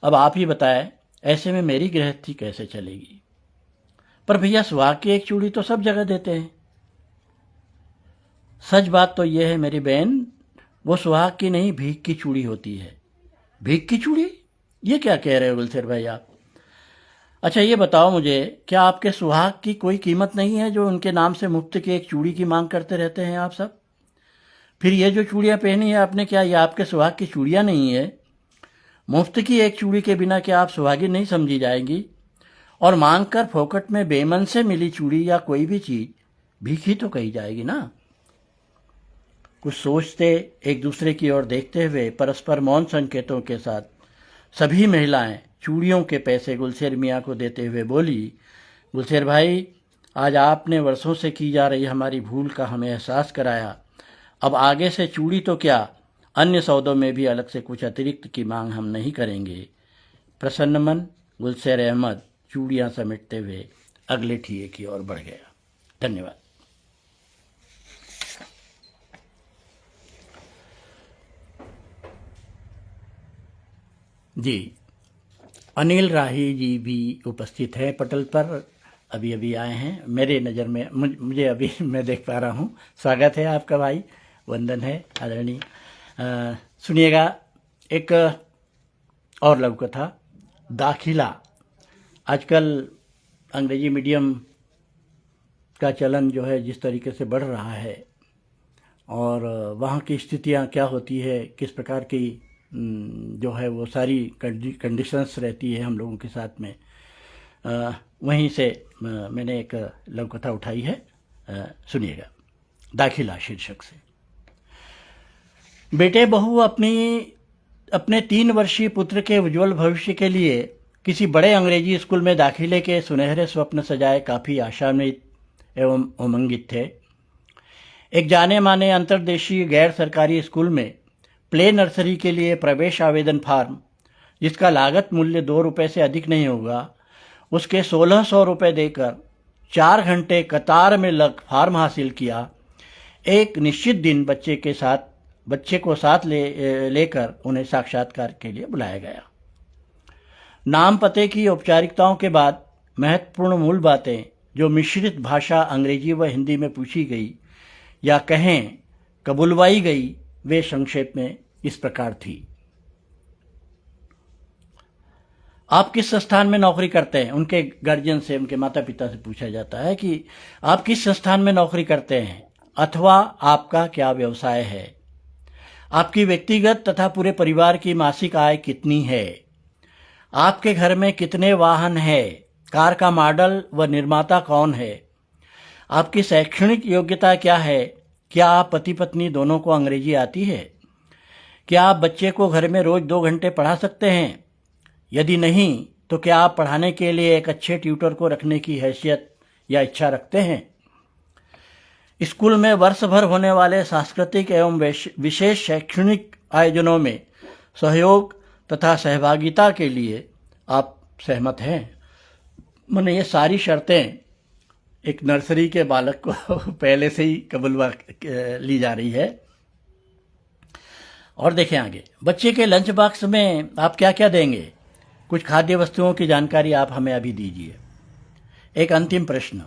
अब आप ही बताएं, ऐसे में मेरी गृहस्थी कैसे चलेगी? पर भैया सुहाग की एक चूड़ी तो सब जगह देते हैं। सच बात तो यह है मेरी बहन, वो सुहाग की नहीं भीख की चूड़ी होती है। भीख की चूड़ी? ये क्या कह रहे हो गुलशेर भाई आप? अच्छा ये बताओ मुझे, क्या आपके सुहाग की कोई कीमत नहीं है जो उनके नाम से मुफ्त की एक चूड़ी की मांग करते रहते हैं आप सब? फिर ये जो चूड़ियाँ पहनी है आपने, क्या ये आपके सुहाग की चूड़ियाँ नहीं है? मुफ्त की एक चूड़ी के बिना क्या आप सुहागी नहीं समझी जाएंगी? और मांग कर फोकट में बेमन से मिली चूड़ी या कोई भी चीज भीख ही तो कही जाएगी ना? कुछ सोचते, एक दूसरे की ओर देखते हुए परस्पर मौन संकेतों के साथ सभी महिलाएं चूड़ियों के पैसे गुलशेर मियाँ को देते हुए बोली, गुलशेर भाई, आज आपने वर्षों से की जा रही हमारी भूल का हमें एहसास कराया। अब आगे से चूड़ी तो क्या, अन्य सौदों में भी अलग से कुछ अतिरिक्त की मांग हम नहीं करेंगे। प्रसन्न मन गुलशेर अहमद चूड़ियाँ समेटते हुए अगले ठिये की ओर बढ़ गया। धन्यवाद। जी, अनिल राही जी भी उपस्थित हैं पटल पर, अभी आए हैं मेरे नज़र में, मुझे अभी मैं देख पा रहा हूँ। स्वागत है आपका भाई, वंदन है आदरणीय। सुनिएगा एक और लघु कथा, दाखिला। आजकल अंग्रेजी मीडियम का चलन जो है जिस तरीके से बढ़ रहा है और वहाँ की स्थितियाँ क्या होती है, किस प्रकार की जो है वो सारी कंडीशंस रहती है हम लोगों के साथ में, वहीं से मैंने एक लघु कथा उठाई है, सुनिएगा। दाखिला शीर्षक से। बेटे बहू अपने 3 वर्षीय पुत्र के उज्जवल भविष्य के लिए किसी बड़े अंग्रेजी स्कूल में दाखिले के सुनहरे स्वप्न सजाए काफ़ी आशान्वित एवं उमंगित थे। एक जाने माने अंतर्देशीय गैर सरकारी स्कूल में प्ले नर्सरी के लिए प्रवेश आवेदन फार्म, जिसका लागत मूल्य 2 रुपये से अधिक नहीं होगा, उसके 1600 रुपये देकर 4 घंटे कतार में लग फार्म हासिल किया। एक निश्चित दिन बच्चे को साथ लेकर उन्हें साक्षात्कार के लिए बुलाया गया। नाम पते की औपचारिकताओं के बाद महत्वपूर्ण मूल बातें जो मिश्रित भाषा अंग्रेजी व हिंदी में पूछी गई या कहें कबुलवाई गई, वे संक्षेप में इस प्रकार थी। आप किस संस्थान में नौकरी करते हैं? उनके गार्जियन से, उनके माता पिता से पूछा जाता है कि आप किस संस्थान में नौकरी करते हैं अथवा आपका क्या व्यवसाय है। आपकी व्यक्तिगत तथा पूरे परिवार की मासिक आय कितनी है। आपके घर में कितने वाहन है, कार का मॉडल व निर्माता कौन है। आपकी शैक्षणिक योग्यता क्या है। क्या आप पति पत्नी दोनों को अंग्रेजी आती है। क्या आप बच्चे को घर में रोज 2 घंटे पढ़ा सकते हैं। यदि नहीं तो क्या आप पढ़ाने के लिए एक अच्छे ट्यूटर को रखने की हैसियत या इच्छा रखते हैं। स्कूल में वर्ष भर होने वाले सांस्कृतिक एवं विशेष शैक्षणिक आयोजनों में सहयोग तथा सहभागिता के लिए आप सहमत हैं। मैंने ये सारी शर्तें एक नर्सरी के बालक को पहले से ही कबूलवा ली जा रही है। और देखें आगे, बच्चे के लंच बॉक्स में आप क्या क्या देंगे। कुछ खाद्य वस्तुओं की जानकारी आप हमें अभी दीजिए। एक अंतिम प्रश्न,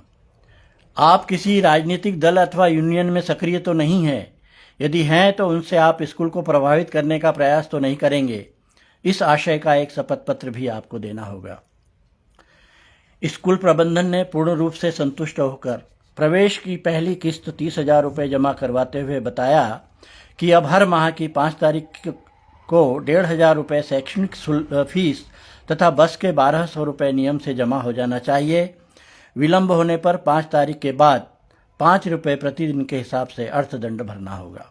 आप किसी राजनीतिक दल अथवा यूनियन में सक्रिय तो नहीं हैं। यदि हैं तो उनसे आप स्कूल को प्रभावित करने का प्रयास तो नहीं करेंगे। इस आशय का एक शपथ पत्र भी आपको देना होगा। स्कूल प्रबंधन ने पूर्ण रूप से संतुष्ट होकर प्रवेश की पहली किस्त 30,000 रुपये जमा करवाते हुए बताया कि अब हर माह की 5 तारीख को 1,500 रुपये शैक्षणिक फीस तथा बस के 1,200 रुपये नियम से जमा हो जाना चाहिए। विलंब होने पर 5 तारीख के बाद 5 रुपये प्रतिदिन के हिसाब से अर्थदंड भरना होगा।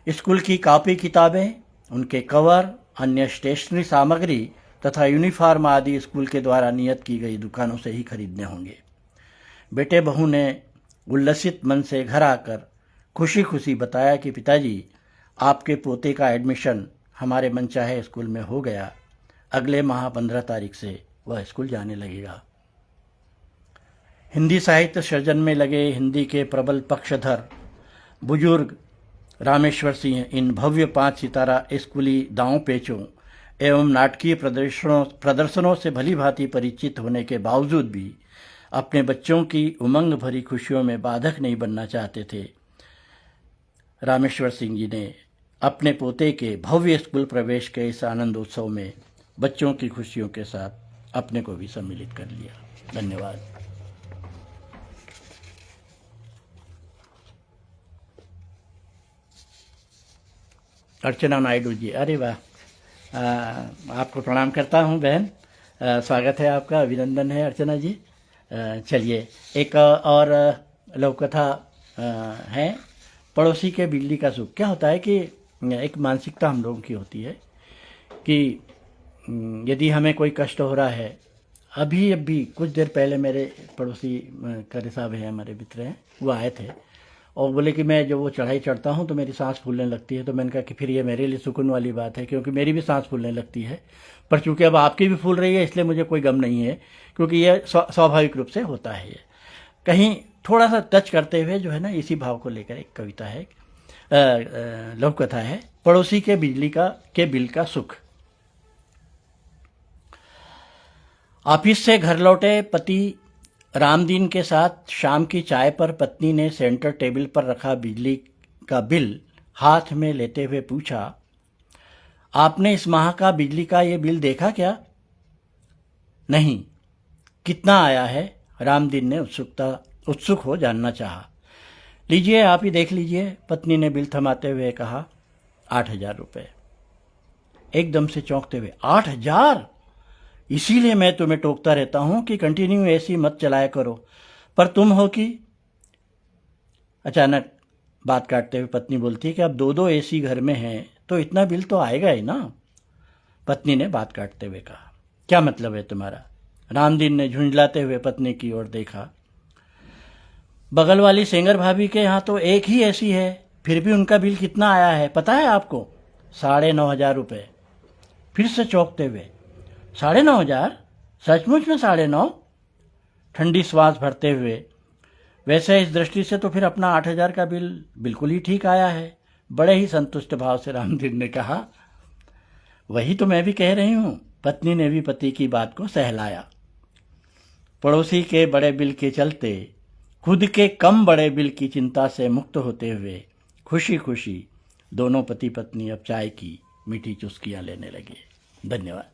स्कूल की कॉपी किताबें, उनके कवर, अन्य स्टेशनरी सामग्री तथा यूनिफॉर्म आदि स्कूल के द्वारा नियत की गई दुकानों से ही खरीदने होंगे। बेटे बहू ने उल्लसित मन से घर आकर खुशी खुशी बताया कि पिताजी, आपके पोते का एडमिशन हमारे मनचाहे स्कूल में हो गया। अगले माह 15 तारीख से वह स्कूल जाने लगेगा। हिंदी साहित्य सृजन में लगे हिंदी के प्रबल पक्षधर बुजुर्ग रामेश्वर सिंह इन भव्य 5 सितारा स्कूली दांव पेचों एवं नाटकीय प्रदर्शनों से भली भांति परिचित होने के बावजूद भी अपने बच्चों की उमंग भरी खुशियों में बाधक नहीं बनना चाहते थे। रामेश्वर सिंह जी ने अपने पोते के भव्य स्कूल प्रवेश के इस आनंदोत्सव में बच्चों की खुशियों के साथ अपने को भी सम्मिलित कर लिया। धन्यवाद। अर्चना नायडू जी, अरे वाह, आपको प्रणाम करता हूं बहन, स्वागत है आपका, अभिनंदन है अर्चना जी। चलिए एक और लघु कथा है, पड़ोसी के बिल्ली का सुख। क्या होता है कि एक मानसिकता हम लोगों की होती है कि यदि हमें कोई कष्ट हो रहा है, अभी कुछ देर पहले मेरे पड़ोसी करे साहब हैं, हमारे मित्र हैं, वो आए थे और बोले कि मैं जब वो चढ़ाई चढ़ता हूँ तो मेरी सांस फूलने लगती है। तो मैंने कहा कि फिर ये मेरे लिए सुकून वाली बात है, क्योंकि मेरी भी सांस फूलने लगती है, पर चूंकि अब आपकी भी फूल रही है इसलिए मुझे कोई गम नहीं है, क्योंकि ये स्वाभाविक रूप से होता है। ये कहीं थोड़ा सा टच करते हुए जो है ना, इसी भाव को लेकर एक कविता है, लघु कथा है, पड़ोसी के बिल का सुख। ऑफिस से घर लौटे पति रामदीन के साथ शाम की चाय पर पत्नी ने सेंटर टेबल पर रखा बिजली का बिल हाथ में लेते हुए पूछा, आपने इस माह का बिजली का ये बिल देखा क्या? नहीं। कितना आया है? रामदीन ने उत्सुक हो जानना चाहा। लीजिए, आप ही देख लीजिए, पत्नी ने बिल थमाते हुए कहा। 8,000 रुपये। एकदम से चौंकते हुए, 8,000? इसीलिए मैं तुम्हें टोकता रहता हूं कि कंटिन्यू एसी मत चलाया करो, पर तुम हो कि। अचानक बात काटते हुए पत्नी बोलती कि अब 2-2 एसी घर में हैं तो इतना बिल तो आएगा ही ना। पत्नी ने बात काटते हुए कहा, क्या मतलब है तुम्हारा? रामदीन ने झुंझलाते हुए पत्नी की ओर देखा। बगल वाली सेंगर भाभी के यहाँ तो एक ही एसी है, फिर भी उनका बिल कितना आया है पता है आपको? 9,500 रुपये। फिर से चौंकते हुए, 9,500? सचमुच में 9,500? ठंडी श्वास भरते हुए, वैसे इस दृष्टि से तो फिर अपना 8,000 का बिल बिल्कुल ही ठीक आया है, बड़े ही संतुष्ट भाव से रामदीन ने कहा। वही तो मैं भी कह रही हूं। पत्नी ने भी पति की बात को सहलाया। पड़ोसी के बड़े बिल के चलते खुद के कम बड़े बिल की चिंता से मुक्त होते हुए खुशी खुशी दोनों पति पत्नी अब चाय की मीठी चुस्कियां लेने लगे। धन्यवाद।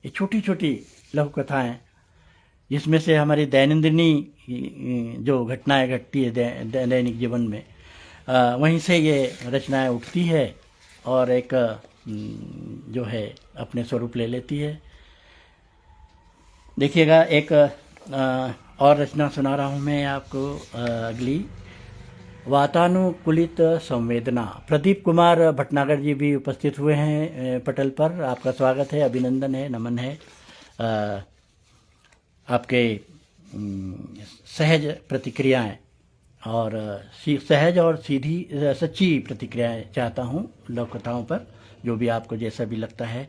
ये छोटी छोटी लघु कथाएं जिसमें से हमारी दैनंदिनी जो घटनाएं घटती है दैनिक जीवन में, वहीं से ये रचनाएं उठती है और एक जो है अपने स्वरूप ले लेती है। देखिएगा, एक और रचना सुना रहा हूँ मैं आपको। अगली, वातानुकूलित संवेदना। प्रदीप कुमार भटनागर जी भी उपस्थित हुए हैं पटल पर। आपका स्वागत है, अभिनंदन है, नमन है। आपके सहज प्रतिक्रियाएं और सहज और सीधी सच्ची प्रतिक्रियाएं चाहता हूं लोक कथाओं पर। जो भी आपको जैसा भी लगता है,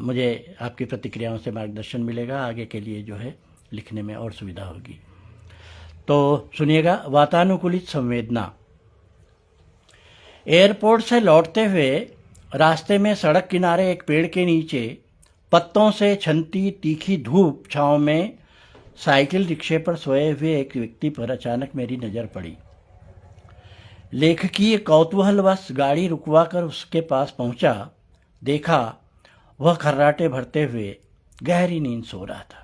मुझे आपकी प्रतिक्रियाओं से मार्गदर्शन मिलेगा, आगे के लिए जो है लिखने में और सुविधा होगी। तो सुनिएगा, वातानुकूलित संवेदना। एयरपोर्ट से लौटते हुए रास्ते में सड़क किनारे एक पेड़ के नीचे पत्तों से छनती तीखी धूप छांव में साइकिल रिक्शे पर सोए हुए एक व्यक्ति पर अचानक मेरी नज़र पड़ी। लेखकीय कौतूहलवश गाड़ी रुकवाकर उसके पास पहुंचा। देखा वह खर्राटे भरते हुए गहरी नींद सो रहा था।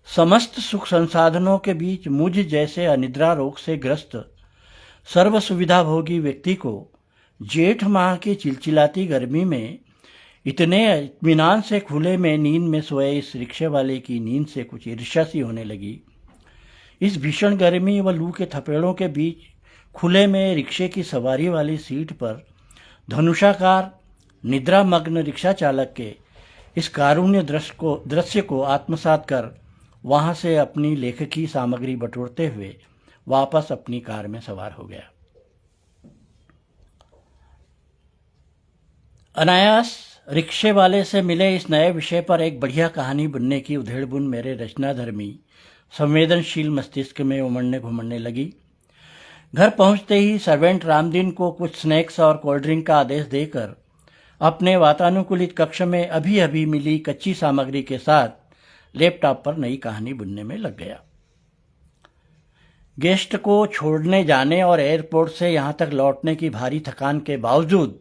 समस्त सुख संसाधनों के बीच मुझ जैसे अनिद्रा रोग से ग्रस्त सर्व सुविधा भोगी व्यक्ति को जेठ माह की चिलचिलाती गर्मी में इतने इत्मीनान से खुले में नींद में सोए इस रिक्शे वाले की नींद से कुछ ईर्ष्या सी होने लगी। इस भीषण गर्मी व लू के थपेड़ों के बीच खुले में रिक्शे की सवारी वाली सीट पर धनुषाकार निद्रामग्न रिक्शा चालक के इस कारुण्य दृश्य को आत्मसात कर वहां से अपनी लेखकी सामग्री बटोरते हुए वापस अपनी कार में सवार हो गया। अनायास रिक्शे वाले से मिले इस नए विषय पर एक बढ़िया कहानी बुनने की उधेड़बुन मेरे रचनाधर्मी संवेदनशील मस्तिष्क में उमड़ने घुमड़ने लगी। घर पहुंचते ही सर्वेंट रामदीन को कुछ स्नैक्स और कोल्ड ड्रिंक का आदेश देकर अपने वातानुकूलित कक्ष में अभी अभी मिली कच्ची सामग्री के साथ लैपटॉप पर नई कहानी बुनने में लग गया। गेस्ट को छोड़ने जाने और एयरपोर्ट से यहाँ तक लौटने की भारी थकान के बावजूद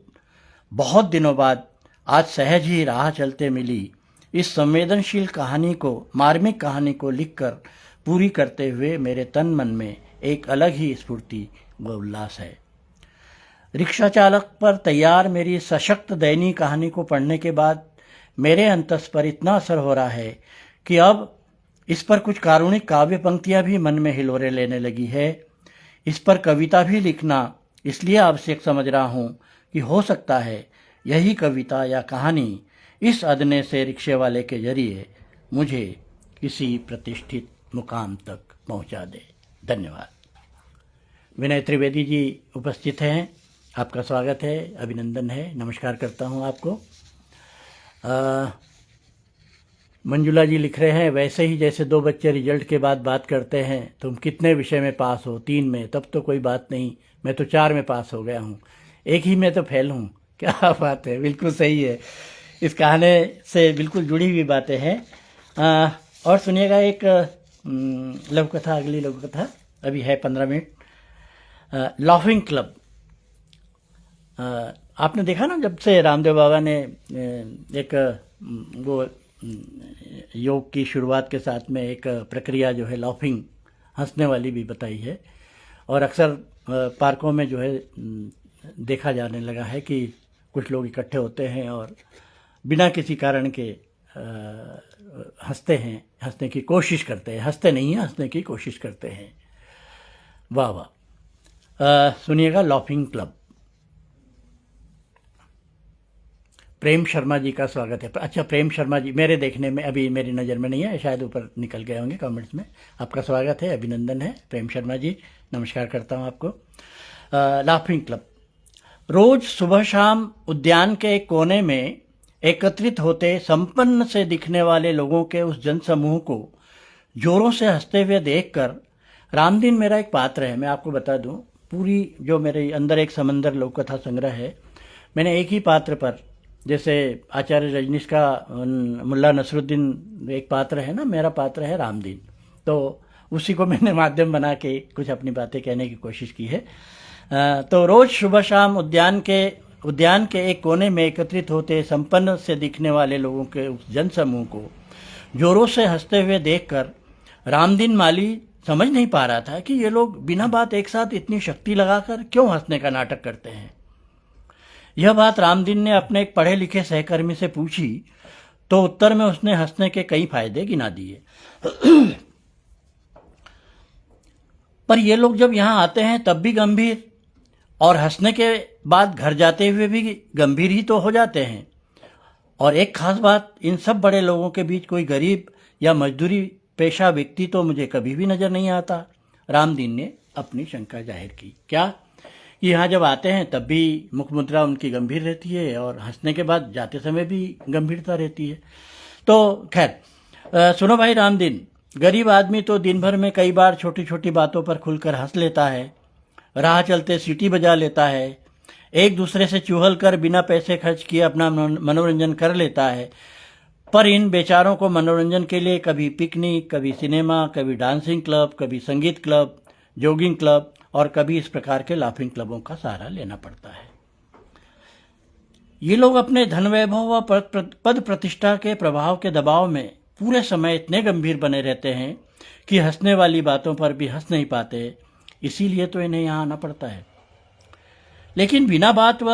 बहुत दिनों बाद आज सहज ही राह चलते मिली इस संवेदनशील कहानी को, मार्मिक कहानी को लिखकर पूरी करते हुए मेरे तन मन में एक अलग ही स्फूर्ति व उल्लास है। रिक्शा चालक पर तैयार मेरी सशक्त दैनिक कहानी को पढ़ने के बाद मेरे अंतस पर इतना असर हो रहा है कि अब इस पर कुछ कारुणिक काव्य पंक्तियां भी मन में हिलोरे लेने लगी है। इस पर कविता भी लिखना इसलिए आवश्यक समझ रहा हूं कि हो सकता है यही कविता या कहानी इस अदने से रिक्शे वाले के जरिए मुझे किसी प्रतिष्ठित मुकाम तक पहुंचा दे। धन्यवाद। विनय त्रिवेदी जी उपस्थित हैं, आपका स्वागत है, अभिनंदन है, नमस्कार करता हूं आपको। मंजुला जी लिख रहे हैं, वैसे ही जैसे 2 बच्चे रिजल्ट के बाद बात करते हैं, तुम कितने विषय में पास हो? 3 में, तब तो कोई बात नहीं, मैं तो 4 में पास हो गया हूँ, एक ही में तो फेल हूँ। क्या बात है, बिल्कुल सही है। इस कहानी से बिल्कुल जुड़ी हुई बातें हैं। और सुनिएगा एक लघु कथा, अगली लघु कथा, अभी है 15 मिनट। Laughing club. आपने देखा ना, जब से रामदेव बाबा ने एक वो योग की शुरुआत के साथ में एक प्रक्रिया जो है लाफिंग, हंसने वाली भी बताई है, और अक्सर पार्कों में जो है देखा जाने लगा है कि कुछ लोग इकट्ठे होते हैं और बिना किसी कारण के हंसते हैं, हंसने की कोशिश करते हैं, हंसते नहीं हैं, हंसने की कोशिश करते हैं। वाह वाह। सुनिएगा लाफिंग क्लब। प्रेम शर्मा जी का स्वागत है। अच्छा, प्रेम शर्मा जी मेरे देखने में अभी मेरी नज़र में नहीं है, शायद ऊपर निकल गए होंगे कमेंट्स में। आपका स्वागत है, अभिनंदन है प्रेम शर्मा जी, नमस्कार करता हूँ आपको। लाफिंग क्लब रोज सुबह शाम उद्यान के एक कोने में एकत्रित होते संपन्न से दिखने वाले लोगों के उस जनसमूह को जोरों से हंसते हुए देखकर रामदीन मेरा एक पात्र है। मैं आपको बता दूं, पूरी जो मेरे अंदर एक समंदर लोक कथा संग्रह है, मैंने एक ही पात्र पर, जैसे आचार्य रजनीश का मुल्ला नसरुद्दीन एक पात्र है ना, मेरा पात्र है रामदीन, तो उसी को मैंने माध्यम बना के कुछ अपनी बातें कहने की कोशिश की है। तो रोज सुबह शाम उद्यान के एक कोने में एकत्रित होते संपन्न से दिखने वाले लोगों के उस जनसमूह को जोरों से हंसते हुए देखकर रामदीन माली समझ नहीं पा रहा था कि ये लोग बिना बात एक साथ इतनी शक्ति लगाकर क्यों हंसने का नाटक करते हैं। यह बात रामदीन ने अपने एक पढ़े लिखे सहकर्मी से पूछी तो उत्तर में उसने हंसने के कई फायदे गिना दिए। पर ये लोग जब यहाँ आते हैं तब भी गंभीर, और हंसने के बाद घर जाते हुए भी गंभीर ही तो हो जाते हैं। और एक खास बात, इन सब बड़े लोगों के बीच कोई गरीब या मजदूरी पेशा व्यक्ति तो मुझे कभी भी नजर नहीं आता। रामदीन ने अपनी शंका जाहिर की। क्या यहाँ जब आते हैं तब भी मुख मुद्रा उनकी गंभीर रहती है और हंसने के बाद जाते समय भी गंभीरता रहती है। तो खैर सुनो भाई रामदीन, गरीब आदमी तो दिन भर में कई बार छोटी छोटी बातों पर खुलकर हंस लेता है, राह चलते सीटी बजा लेता है, एक दूसरे से चुहल कर बिना पैसे खर्च किए अपना मनोरंजन कर लेता है। पर इन बेचारों को मनोरंजन के लिए कभी पिकनिक, कभी सिनेमा, कभी डांसिंग क्लब, कभी संगीत क्लब, जॉगिंग क्लब और कभी इस प्रकार के लाफिंग क्लबों का सहारा लेना पड़ता है। ये लोग अपने धन वैभव व पद प्रतिष्ठा के प्रभाव के दबाव में पूरे समय इतने गंभीर बने रहते हैं कि हंसने वाली बातों पर भी हंस नहीं पाते, इसीलिए तो इन्हें यहाँ आना पड़ता है। लेकिन बिना बात व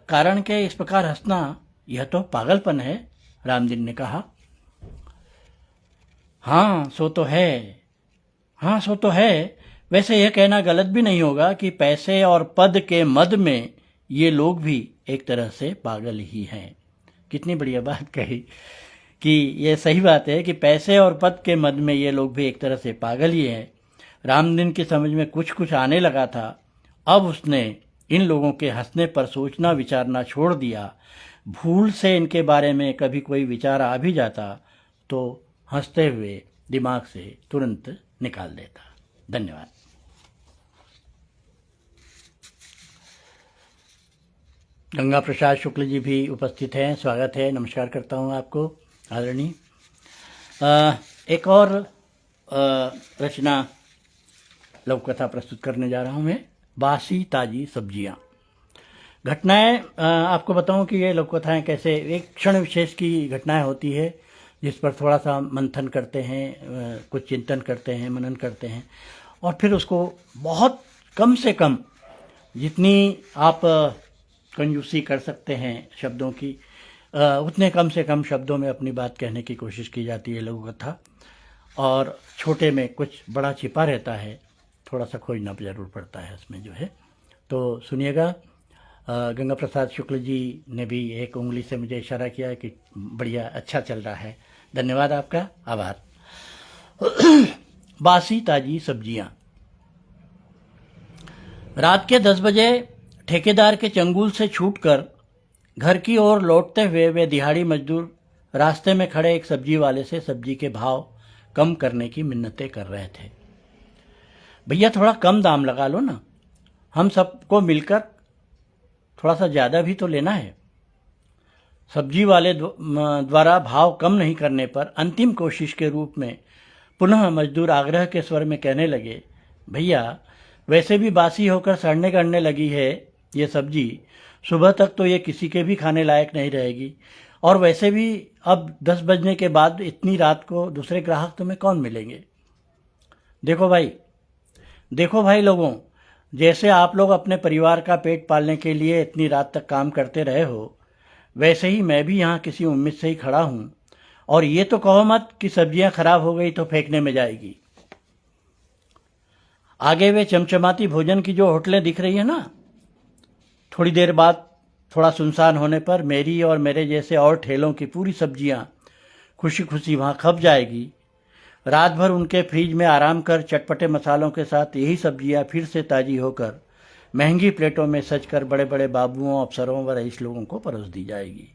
कारण के इस प्रकार हंसना, यह तो पागलपन है, रामदीन ने कहा। हाँ सो तो है। वैसे यह कहना गलत भी नहीं होगा कि पैसे और पद के मद में ये लोग भी एक तरह से पागल ही हैं। कितनी बढ़िया बात कही कि ये सही बात है कि पैसे और पद के मद में ये लोग भी एक तरह से पागल ही हैं। रामदीन की समझ में कुछ आने लगा था। अब उसने इन लोगों के हंसने पर सोचना विचारना छोड़ दिया। भूल से इनके बारे में कभी कोई विचार आ भी जाता तो हंसते हुए दिमाग से तुरंत निकाल देता। धन्यवाद। गंगा प्रसाद शुक्ल जी भी उपस्थित हैं, स्वागत है, नमस्कार करता हूं आपको आदरणीय। एक और रचना लोक कथा प्रस्तुत करने जा रहा हूं मैं, बासी ताजी सब्जियां। घटनाएं आपको बताऊं कि ये लोक कथाएं कैसे एक क्षण विशेष की घटनाएं होती है जिस पर थोड़ा सा मंथन करते हैं, कुछ चिंतन करते हैं, मनन करते हैं, और फिर उसको बहुत कम से कम, जितनी आप कंजूसी कर सकते हैं शब्दों की, उतने कम से कम शब्दों में अपनी बात कहने की कोशिश की जाती है लघु कथा। और छोटे में कुछ बड़ा छिपा रहता है, थोड़ा सा खोजना जरूर पड़ता है इसमें जो है। तो सुनिएगा। गंगा प्रसाद शुक्ल जी ने भी एक उंगली से मुझे इशारा किया कि बढ़िया, अच्छा चल रहा है, धन्यवाद आपका, आभार। बासी ताजी सब्जियां। रात के 10 बजे ठेकेदार के चंगुल से छूटकर घर की ओर लौटते हुए वे दिहाड़ी मजदूर रास्ते में खड़े एक सब्जी वाले से सब्जी के भाव कम करने की मिन्नतें कर रहे थे। भैया थोड़ा कम दाम लगा लो ना, हम सबको मिलकर थोड़ा सा ज़्यादा भी तो लेना है। सब्जी वाले द्वारा भाव कम नहीं करने पर अंतिम कोशिश के रूप में पुनः मजदूर आग्रह के स्वर में कहने लगे, भैया वैसे भी बासी होकर सड़ने गड़ने लगी है ये सब्जी, सुबह तक तो ये किसी के भी खाने लायक नहीं रहेगी। और वैसे भी अब 10 बजने के बाद इतनी रात को दूसरे ग्राहक तुम्हें कौन मिलेंगे। देखो भाई लोगों, जैसे आप लोग अपने परिवार का पेट पालने के लिए इतनी रात तक काम करते रहे हो, वैसे ही मैं भी यहाँ किसी उम्मीद से ही खड़ा हूँ। और ये तो कहो मत कि सब्जियाँ खराब हो गई तो फेंकने में जाएगी। आगे वे चमचमाती भोजन की जो होटलें दिख रही है ना, थोड़ी देर बाद थोड़ा सुनसान होने पर मेरी और मेरे जैसे और ठेलों की पूरी सब्जियां खुशी खुशी वहाँ खप जाएगी। रात भर उनके फ्रिज में आराम कर चटपटे मसालों के साथ यही सब्जियां फिर से ताज़ी होकर महंगी प्लेटों में सज कर बड़े बड़े बाबुओं, अफसरों व रईस लोगों को परोस दी जाएगी।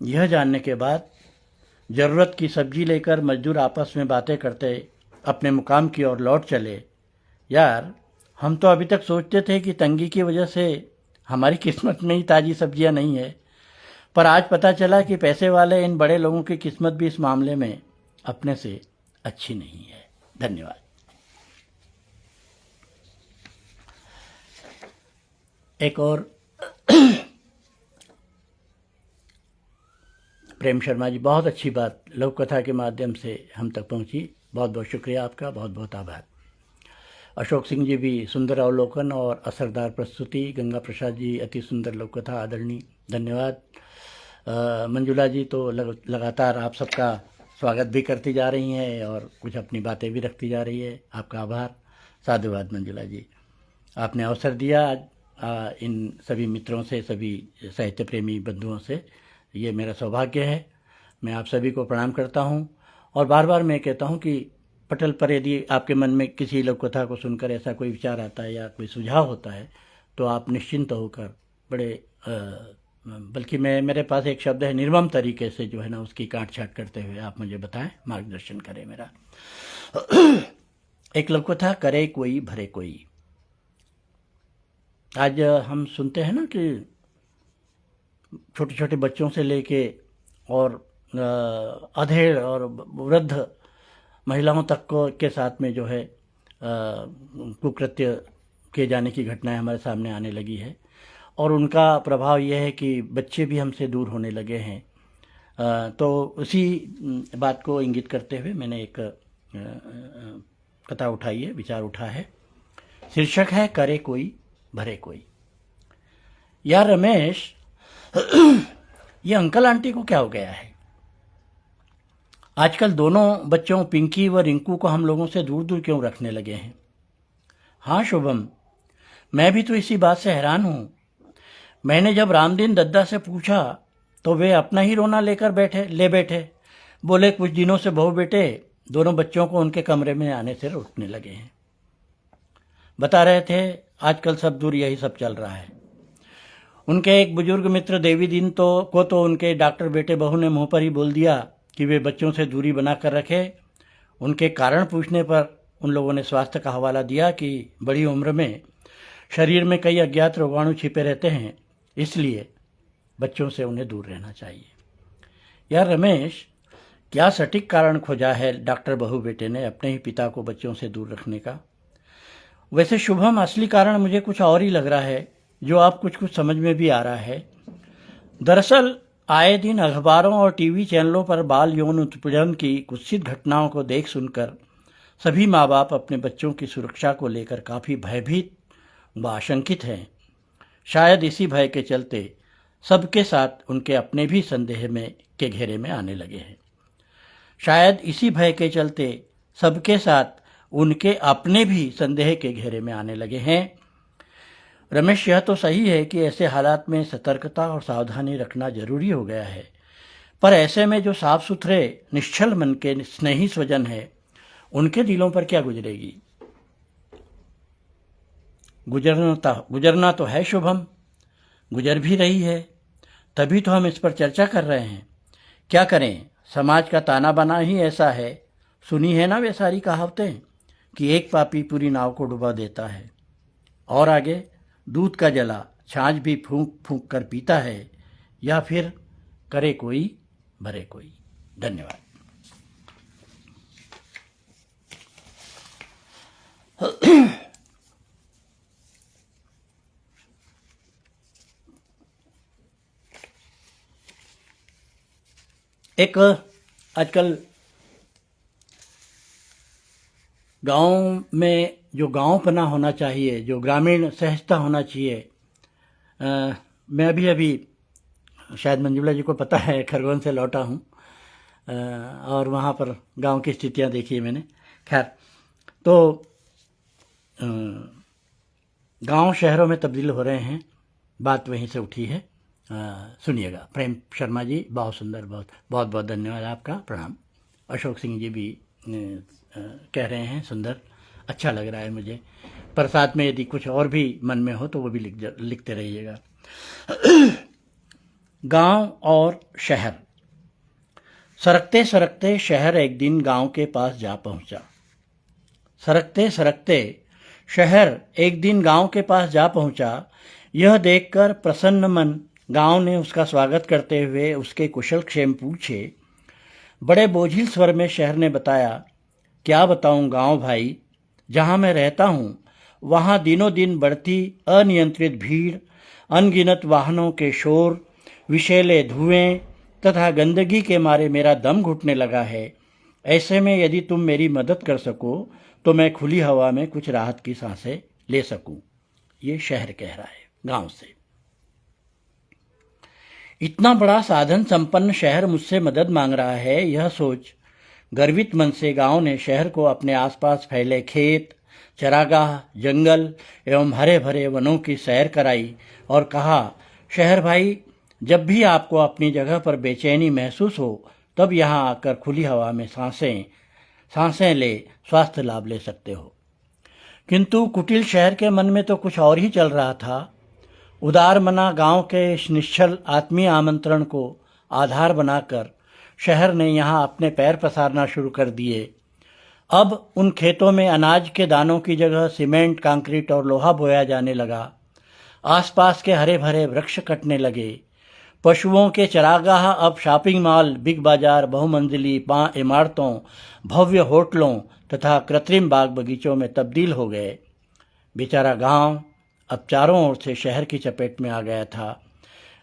यह जानने के बाद ज़रूरत की सब्जी लेकर मजदूर आपस में बातें करते अपने मुकाम की ओर लौट चले। यार, हम तो अभी तक सोचते थे कि तंगी की वजह से हमारी किस्मत में ही ताज़ी सब्जियां नहीं है, पर आज पता चला कि पैसे वाले इन बड़े लोगों की किस्मत भी इस मामले में अपने से अच्छी नहीं है। धन्यवाद। एक और प्रेम शर्मा जी, बहुत अच्छी बात लोक कथा के माध्यम से हम तक पहुंची। बहुत बहुत शुक्रिया आपका, बहुत बहुत आभार। अशोक सिंह जी भी सुंदर अवलोकन और असरदार प्रस्तुति। गंगा प्रसाद जी अति सुंदर लोक कथा, आदरणीय, धन्यवाद। मंजुला जी तो लगातार आप सबका स्वागत भी करती जा रही हैं और कुछ अपनी बातें भी रखती जा रही है। आपका आभार, साधुवाद मंजुला जी। आपने अवसर दिया आज इन सभी मित्रों से, सभी साहित्य प्रेमी बंधुओं से, ये मेरा सौभाग्य है। मैं आप सभी को प्रणाम करता हूँ और बार बार मैं कहता हूँ कि पटल पर यदि आपके मन में किसी लोक कथा को सुनकर ऐसा कोई विचार आता है या कोई सुझाव होता है तो आप निश्चिंत होकर बड़े बल्कि मेरे पास एक शब्द है, निर्मम तरीके से जो है ना उसकी काट छाट करते हुए आप मुझे बताएं, मार्गदर्शन करें मेरा। एक लोक कथा, करे कोई भरे कोई। आज हम सुनते हैं ना कि छोटे छोटे बच्चों से लेके और अधेड़ और वृद्ध महिलाओं तक के साथ में जो है कुकृत्य किए जाने की घटनाएं हमारे सामने आने लगी है और उनका प्रभाव यह है कि बच्चे भी हमसे दूर होने लगे हैं। तो उसी बात को इंगित करते हुए मैंने एक कथा उठाई है, विचार उठा है। शीर्षक है करे कोई भरे कोई। यार रमेश, ये अंकल आंटी को क्या हो गया है? आजकल दोनों बच्चों पिंकी व रिंकू को हम लोगों से दूर दूर क्यों रखने लगे हैं? हाँ शुभम, मैं भी तो इसी बात से हैरान हूँ। मैंने जब रामदीन दद्दा से पूछा तो वे अपना ही रोना लेकर बैठे। बोले कुछ दिनों से बहू बेटे दोनों बच्चों को उनके कमरे में आने से रोकने लगे हैं। बता रहे थे आजकल सब दूर यही सब चल रहा है। उनके एक बुजुर्ग मित्र देवीदीन को तो उनके डॉक्टर बेटे बहू ने मुंह पर ही बोल दिया कि वे बच्चों से दूरी बनाकर रखे। उनके कारण पूछने पर उन लोगों ने स्वास्थ्य का हवाला दिया कि बड़ी उम्र में शरीर में कई अज्ञात रोगाणु छिपे रहते हैं, इसलिए बच्चों से उन्हें दूर रहना चाहिए। यार रमेश, क्या सटीक कारण खोजा है डॉक्टर बहू बेटे ने अपने ही पिता को बच्चों से दूर रखने का? वैसे शुभम, असली कारण मुझे कुछ और ही लग रहा है, जो आप कुछ समझ में भी आ रहा है। दरअसल आए दिन अखबारों और टीवी चैनलों पर बाल यौन उत्पीड़न की कुत्सित घटनाओं को देख सुनकर सभी माँ बाप अपने बच्चों की सुरक्षा को लेकर काफ़ी भयभीत व आशंकित हैं। शायद इसी भय के चलते सबके साथ उनके अपने भी संदेह में के घेरे में आने लगे हैं। शायद इसी भय के चलते सबके साथ उनके अपने भी संदेह के घेरे में आने लगे हैं। रमेश, यह तो सही है कि ऐसे हालात में सतर्कता और सावधानी रखना जरूरी हो गया है, पर ऐसे में जो साफ सुथरे निश्चल मन के स्नेही स्वजन है उनके दिलों पर क्या गुजरेगी? गुजरना तो है शुभम, गुजर भी रही है, तभी तो हम इस पर चर्चा कर रहे हैं। क्या करें, समाज का ताना बाना ही ऐसा है। सुनी है ना वे सारी कहावतें कि एक पापी पूरी नाव को डुबा देता है। और आगे, दूध का जला छाछ भी फूंक फूंक कर पीता है, या फिर करे कोई भरे कोई। धन्यवाद। एक आजकल गांव में जो गांवपना होना चाहिए, जो ग्रामीण सहजता होना चाहिए, मैं अभी शायद मंजुला जी को पता है खरगोन से लौटा हूँ और वहाँ पर गांव की स्थितियाँ देखी मैंने। खैर, तो गांव शहरों में तब्दील हो रहे हैं, बात वहीं से उठी है। सुनिएगा। प्रेम शर्मा जी, बहुत सुंदर, बहुत बहुत बहुत धन्यवाद आपका, प्रणाम। अशोक सिंह जी भी कह रहे हैं सुंदर, अच्छा लग रहा है मुझे। पर साथ में यदि कुछ और भी मन में हो तो वो भी लिखते रहिएगा। गांव और शहर। सरकते सरकते शहर एक दिन गांव के पास जा पहुंचा। सरकते सरकते शहर एक दिन गांव के पास जा पहुंचा। यह देखकर प्रसन्न मन गांव ने उसका स्वागत करते हुए उसके कुशल क्षेम पूछे। बड़े बोझिल स्वर में शहर ने बताया, क्या बताऊं गांव भाई, जहां मैं रहता हूं वहां दिनों दिन बढ़ती अनियंत्रित भीड़, अनगिनत वाहनों के शोर, विषैले धुएं तथा गंदगी के मारे मेरा दम घुटने लगा है। ऐसे में यदि तुम मेरी मदद कर सको तो मैं खुली हवा में कुछ राहत की सांसें ले सकूं। ये शहर कह रहा है गांव से। इतना बड़ा साधन संपन्न शहर मुझसे मदद मांग रहा है, यह सोच गर्वित मन से गांव ने शहर को अपने आसपास फैले खेत, चरागाह, जंगल एवं हरे भरे वनों की सैर कराई और कहा, शहर भाई, जब भी आपको अपनी जगह पर बेचैनी महसूस हो तब यहाँ आकर खुली हवा में सांसें ले स्वास्थ्य लाभ ले सकते हो। किंतु कुटिल शहर के मन में तो कुछ और ही चल रहा था। उदार मना गांव के इस निश्चल आत्मीय आमंत्रण को आधार बनाकर शहर ने यहाँ अपने पैर पसारना शुरू कर दिए। अब उन खेतों में अनाज के दानों की जगह सीमेंट, कंक्रीट और लोहा बोया जाने लगा। आसपास के हरे भरे वृक्ष कटने लगे। पशुओं के चरागाह अब शॉपिंग मॉल, बिग बाजार, बहुमंजिली इमारतों, भव्य होटलों तथा कृत्रिम बाग बगीचों में तब्दील हो गए। बेचारा गांव अब चारों ओर से शहर की चपेट में आ गया था।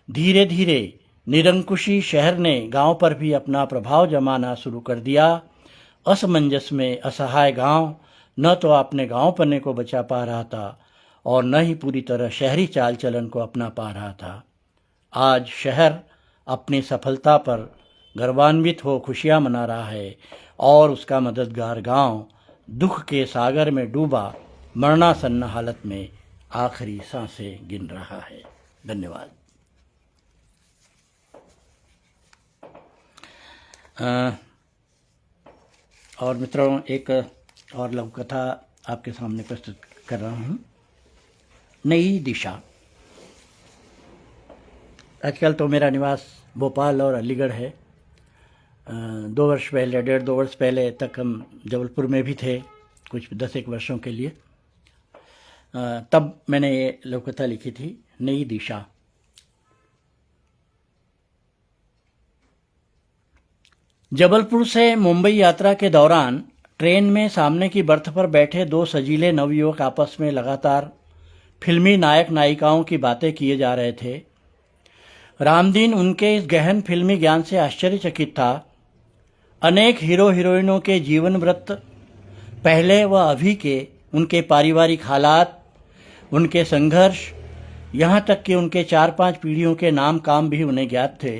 धीरे धीरे निरंकुशी शहर ने गांव पर भी अपना प्रभाव जमाना शुरू कर दिया। असमंजस में असहाय गांव न तो अपने गांव पन्ने को बचा पा रहा था और न ही पूरी तरह शहरी चाल चलन को अपना पा रहा था। आज शहर अपनी सफलता पर गर्वान्वित हो खुशियां मना रहा है और उसका मददगार गांव दुख के सागर में डूबा मरणासन्न हालत में आखिरी सांसें गिन रहा है। धन्यवाद। और मित्रों, एक और लघु कथा आपके सामने प्रस्तुत कर रहा हूँ। नई दिशा। आजकल तो मेरा निवास भोपाल और अलीगढ़ है। 2 वर्ष पहले, 1.5-2 वर्ष पहले तक हम जबलपुर में भी थे, कुछ 10 वर्षों के लिए। तब मैंने ये लघु कथा लिखी थी, नई दिशा। जबलपुर से मुंबई यात्रा के दौरान ट्रेन में सामने की बर्थ पर बैठे 2 सजीले नवयुवक आपस में लगातार फिल्मी नायक नायिकाओं की बातें किए जा रहे थे। रामदीन उनके इस गहन फिल्मी ज्ञान से आश्चर्यचकित था। अनेक हीरो हीरोइनों के जीवन वृत्त, पहले व अभी के, उनके पारिवारिक हालात, उनके संघर्ष, यहाँ तक कि उनके 4-5 पीढ़ियों के नाम काम भी उन्हें ज्ञात थे।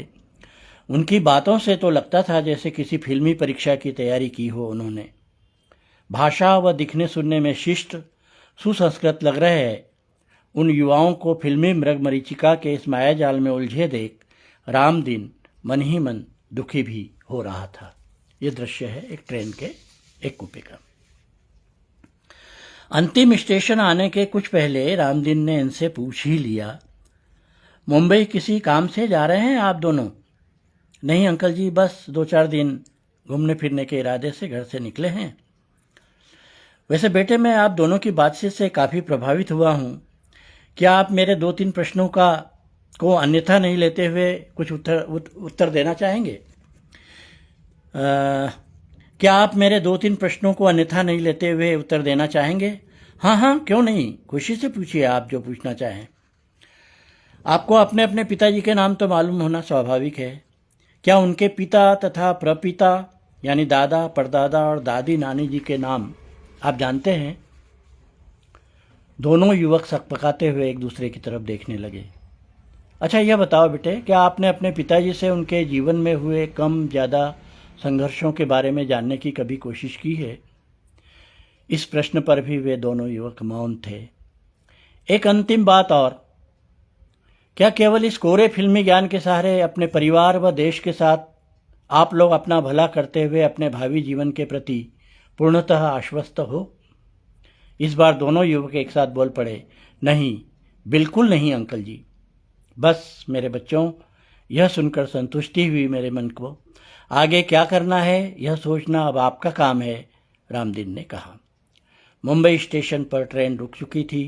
उनकी बातों से तो लगता था जैसे किसी फिल्मी परीक्षा की तैयारी की हो उन्होंने। भाषा व दिखने सुनने में शिष्ट, सुसंस्कृत लग रहे हैं। उन युवाओं को फिल्मी मृगमरीचिका के इस मायाजाल में उलझे देख रामदीन मन ही मन दुखी भी हो रहा था। ये दृश्य है एक ट्रेन के एक कूपे का। अंतिम स्टेशन आने के कुछ पहले रामदीन ने इनसे पूछ ही लिया, मुंबई किसी काम से जा रहे हैं आप दोनों? नहीं अंकल जी, बस 2-4 दिन घूमने फिरने के इरादे से घर से निकले हैं। वैसे बेटे, मैं आप दोनों की बातचीत से काफ़ी प्रभावित हुआ हूँ। क्या आप मेरे 2-3 प्रश्नों को अन्यथा नहीं लेते हुए कुछ उत्तर देना चाहेंगे? क्या आप मेरे 2-3 प्रश्नों को अन्यथा नहीं लेते हुए उत्तर देना चाहेंगे? हाँ हाँ, क्यों नहीं, खुशी से पूछिए आप जो पूछना चाहें। आपको अपने अपने पिताजी के नाम तो मालूम होना स्वाभाविक है। क्या उनके पिता तथा प्रपिता यानी दादा, परदादा और दादी नानी जी के नाम आप जानते हैं? दोनों युवक सकपकाते हुए एक दूसरे की तरफ देखने लगे। अच्छा यह बताओ बेटे, क्या आपने अपने पिताजी से उनके जीवन में हुए कम ज़्यादा संघर्षों के बारे में जानने की कभी कोशिश की है? इस प्रश्न पर भी वे दोनों युवक मौन थे। एक अंतिम बात और, क्या केवल इस कोरे फिल्मी ज्ञान के सहारे अपने परिवार व देश के साथ आप लोग अपना भला करते हुए अपने भावी जीवन के प्रति पूर्णतः आश्वस्त हो? इस बार दोनों युवक एक साथ बोल पड़े, नहीं, बिल्कुल नहीं अंकल जी। बस मेरे बच्चों, यह सुनकर संतुष्टि हुई मेरे मन को। आगे क्या करना है यह सोचना अब आपका काम है, रामदीन ने कहा। मुंबई स्टेशन पर ट्रेन रुक चुकी थी।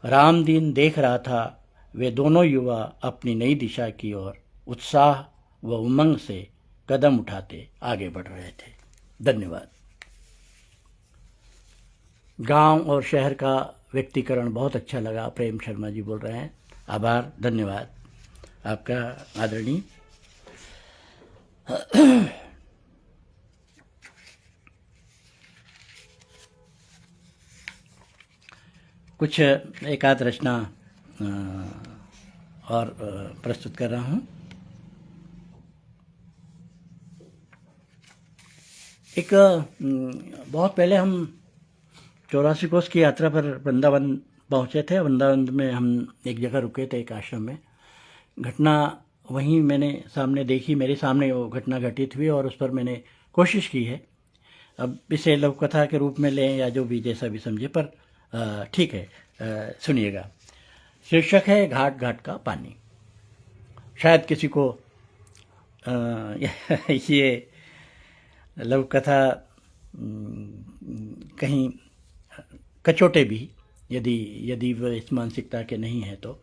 रामदीन देख रहा था वे दोनों युवा अपनी नई दिशा की ओर उत्साह व उमंग से कदम उठाते आगे बढ़ रहे थे। धन्यवाद। गांव और शहर का व्यक्तिकरण बहुत अच्छा लगा। प्रेम शर्मा जी बोल रहे हैं। आभार, धन्यवाद आपका आदरणीय। कुछ एक आध रचना और प्रस्तुत कर रहा हूँ। एक बहुत पहले हम 84 कोस की यात्रा पर वृंदावन पहुँचे थे। वृंदावन में हम एक जगह रुके थे, एक आश्रम में। घटना वहीं मैंने सामने देखी, मेरे सामने वो घटना घटित हुई और उस पर मैंने कोशिश की है। अब इसे लघु कथा के रूप में लें या जो भी जैसा भी समझे, पर ठीक है, सुनिएगा। शीर्षक है घाट घाट का पानी। शायद किसी को ये लघु कथा कहीं कचोटे भी, यदि वह इस मानसिकता के नहीं है तो।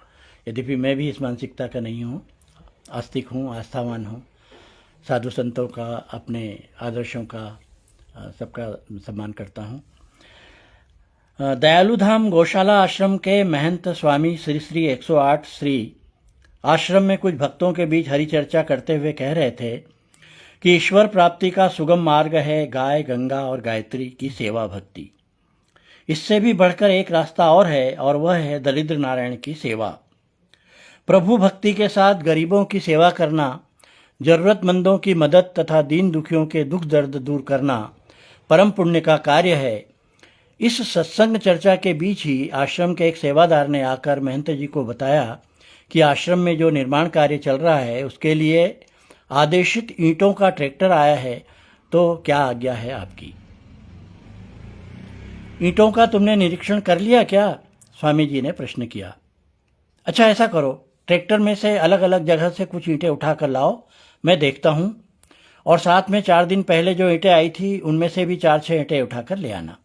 यद्यपि मैं भी इस मानसिकता का नहीं हूँ, आस्तिक हूँ, आस्थावान हूँ, साधु संतों का, अपने आदर्शों का, सबका सम्मान करता हूँ। दयालु धाम गौशाला आश्रम के महंत स्वामी श्री श्री 108 श्री आश्रम में कुछ भक्तों के बीच हरि चर्चा करते हुए कह रहे थे कि ईश्वर प्राप्ति का सुगम मार्ग है गाय, गंगा और गायत्री की सेवा भक्ति। इससे भी बढ़कर एक रास्ता और है, और वह है दरिद्र नारायण की सेवा। प्रभु भक्ति के साथ गरीबों की सेवा करना, जरूरतमंदों की मदद तथा दीन दुखियों के दुख दर्द दूर करना परम पुण्य का कार्य है। इस सत्संग चर्चा के बीच ही आश्रम के एक सेवादार ने आकर महंत जी को बताया कि आश्रम में जो निर्माण कार्य चल रहा है उसके लिए आदेशित ईंटों का ट्रैक्टर आया है, तो क्या आज्ञा है आपकी? ईंटों का तुमने निरीक्षण कर लिया क्या? स्वामी जी ने प्रश्न किया। अच्छा ऐसा करो, ट्रैक्टर में से अलग अलग जगह से कुछ ईंटें उठा कर लाओ, मैं देखता हूँ, और साथ में 4 दिन पहले जो ईंटें आई थी उनमें से भी 4-6 ईंटें उठा कर ले आना।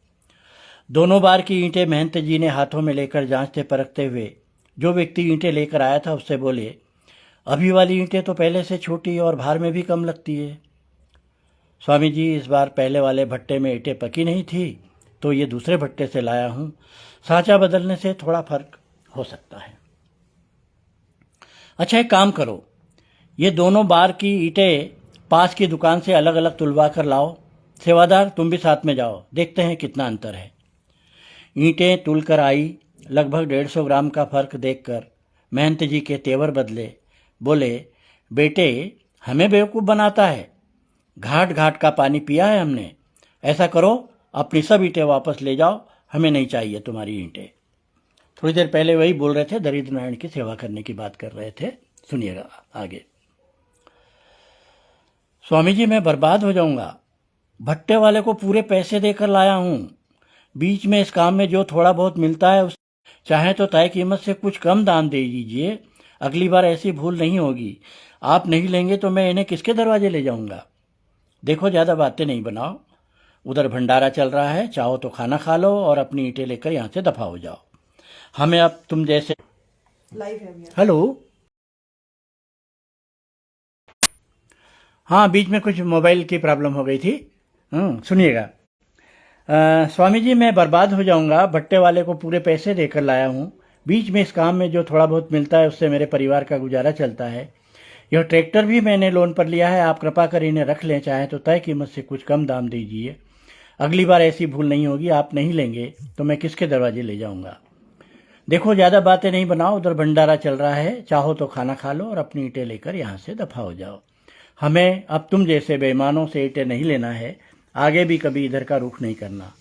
दोनों बार की ईंटें महंत जी ने हाथों में लेकर जांचते परखते हुए जो व्यक्ति ईंटें लेकर आया था उससे बोले, अभी वाली ईंटें तो पहले से छोटी और भार में भी कम लगती है। स्वामी जी, इस बार पहले वाले भट्टे में ईंटें पकी नहीं थी तो ये दूसरे भट्टे से लाया हूँ, साँचा बदलने से थोड़ा फर्क हो सकता है। अच्छा एक काम करो, ये दोनों बार की ईंटें पास की दुकान से अलग अलग तुलवा कर लाओ। सेवादार तुम भी साथ में जाओ, देखते हैं कितना अंतर है। ईंटें तुल कर आई। लगभग 150 ग्राम का फर्क देखकर महंत जी के तेवर बदले। बोले, बेटे हमें बेवकूफ़ बनाता है, घाट घाट का पानी पिया है हमने। ऐसा करो, अपनी सब ईंटें वापस ले जाओ, हमें नहीं चाहिए तुम्हारी ईंटें। थोड़ी देर पहले वही बोल रहे थे, दरिद्र नारायण की सेवा करने की बात कर रहे थे। सुनिएगा आगे। स्वामी जी, मैं बर्बाद हो जाऊंगा। भट्टे वाले को पूरे पैसे देकर लाया हूँ। बीच में इस काम में जो थोड़ा बहुत मिलता है उस चाहे तो तय कीमत से कुछ कम दाम दे दीजिए। अगली बार ऐसी भूल नहीं होगी। आप नहीं लेंगे तो मैं इन्हें किसके दरवाजे ले जाऊंगा? देखो ज़्यादा बातें नहीं बनाओ, उधर भंडारा चल रहा है, चाहो तो खाना खा लो और अपनी ईंटें लेकर यहाँ से दफा हो जाओ। हमें अब तुम जैसे लाइव है भैया। हेलो, हाँ बीच में कुछ मोबाइल की प्रॉब्लम हो गई थी। सुनिएगा। स्वामी जी, मैं बर्बाद हो जाऊंगा। भट्टे वाले को पूरे पैसे देकर लाया हूँ। बीच में इस काम में जो थोड़ा बहुत मिलता है उससे मेरे परिवार का गुजारा चलता है। यह ट्रैक्टर भी मैंने लोन पर लिया है, आप कृपा कर इन्हें रख लें, चाहे तो तय कीमत से कुछ कम दाम दीजिए। अगली बार ऐसी भूल नहीं होगी, आप नहीं लेंगे तो मैं किसके दरवाजे ले जाऊंगा। देखो ज़्यादा बातें नहीं बनाओ, उधर भंडारा चल रहा है, चाहो तो खाना खा लो और अपनी ईंटें लेकर यहाँ से दफा हो जाओ। हमें अब तुम जैसे बेईमानों से ईंटें नहीं लेना है, आगे भी कभी इधर का रुख नहीं करना।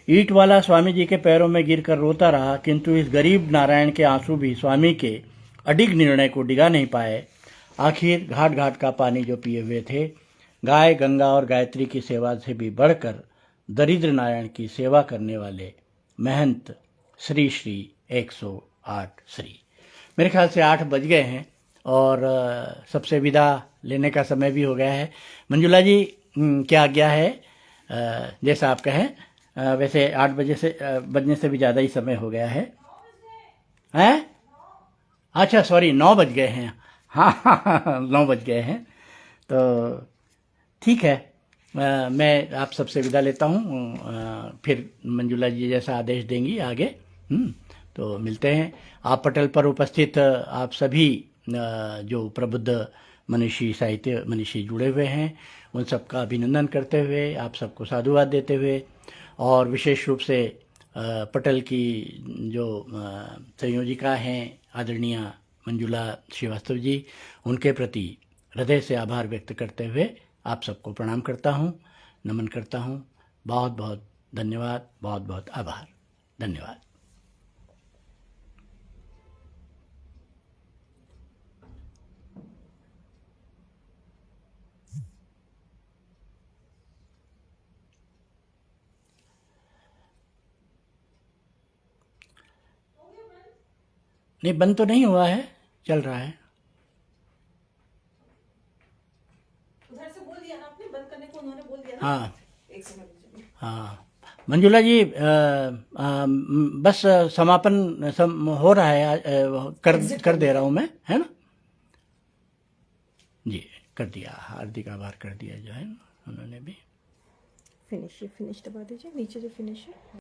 ईंट वाला स्वामी जी के पैरों में गिरकर रोता रहा, किंतु इस गरीब नारायण के आंसू भी स्वामी के अडिग निर्णय को डिगा नहीं पाए। आखिर घाट घाट का पानी जो पिए हुए थे, गाय गंगा और गायत्री की सेवा से भी बढ़कर दरिद्र नारायण की सेवा करने वाले महंत श्री श्री 108 श्री। मेरे ख्याल से 8 बज गए हैं और सबसे विदा लेने का समय भी हो गया है। मंजुला जी, क्या आज्ञा है? जैसा आप कहें। वैसे 8 बजने से भी ज़्यादा ही समय हो गया है। हैं? अच्छा सॉरी, 9 बज गए हैं। हाँ 9 बज गए हैं। तो ठीक है, मैं आप सबसे विदा लेता हूँ। फिर मंजुला जी जैसा आदेश देंगी आगे। तो मिलते हैं। आप पटल पर उपस्थित आप सभी जो प्रबुद्ध मनीषी, साहित्य मनीषी जुड़े हुए हैं, उन सबका अभिनंदन करते हुए, आप सबको साधुवाद देते हुए, और विशेष रूप से पटल की जो संयोजिका हैं आदरणीय मंजुला श्रीवास्तव जी, उनके प्रति हृदय से आभार व्यक्त करते हुए आप सबको प्रणाम करता हूँ, नमन करता हूँ। बहुत बहुत धन्यवाद, बहुत बहुत आभार। धन्यवाद। नहीं, बंद तो नहीं हुआ है, चल रहा है। उधर से बोल दिया ना आपने, बंद करने को उन्होंने बोल दिया ना। हाँ एक सेकंड। हाँ मंजुला जी, बस समापन हो रहा है, कर दे रहा हूँ मैं, है ना जी। कर दिया, हार्दिक आभार कर दिया जो है उन्होंने भी। फिनिश दबा दीजिए, नीचे जो फिनिश है।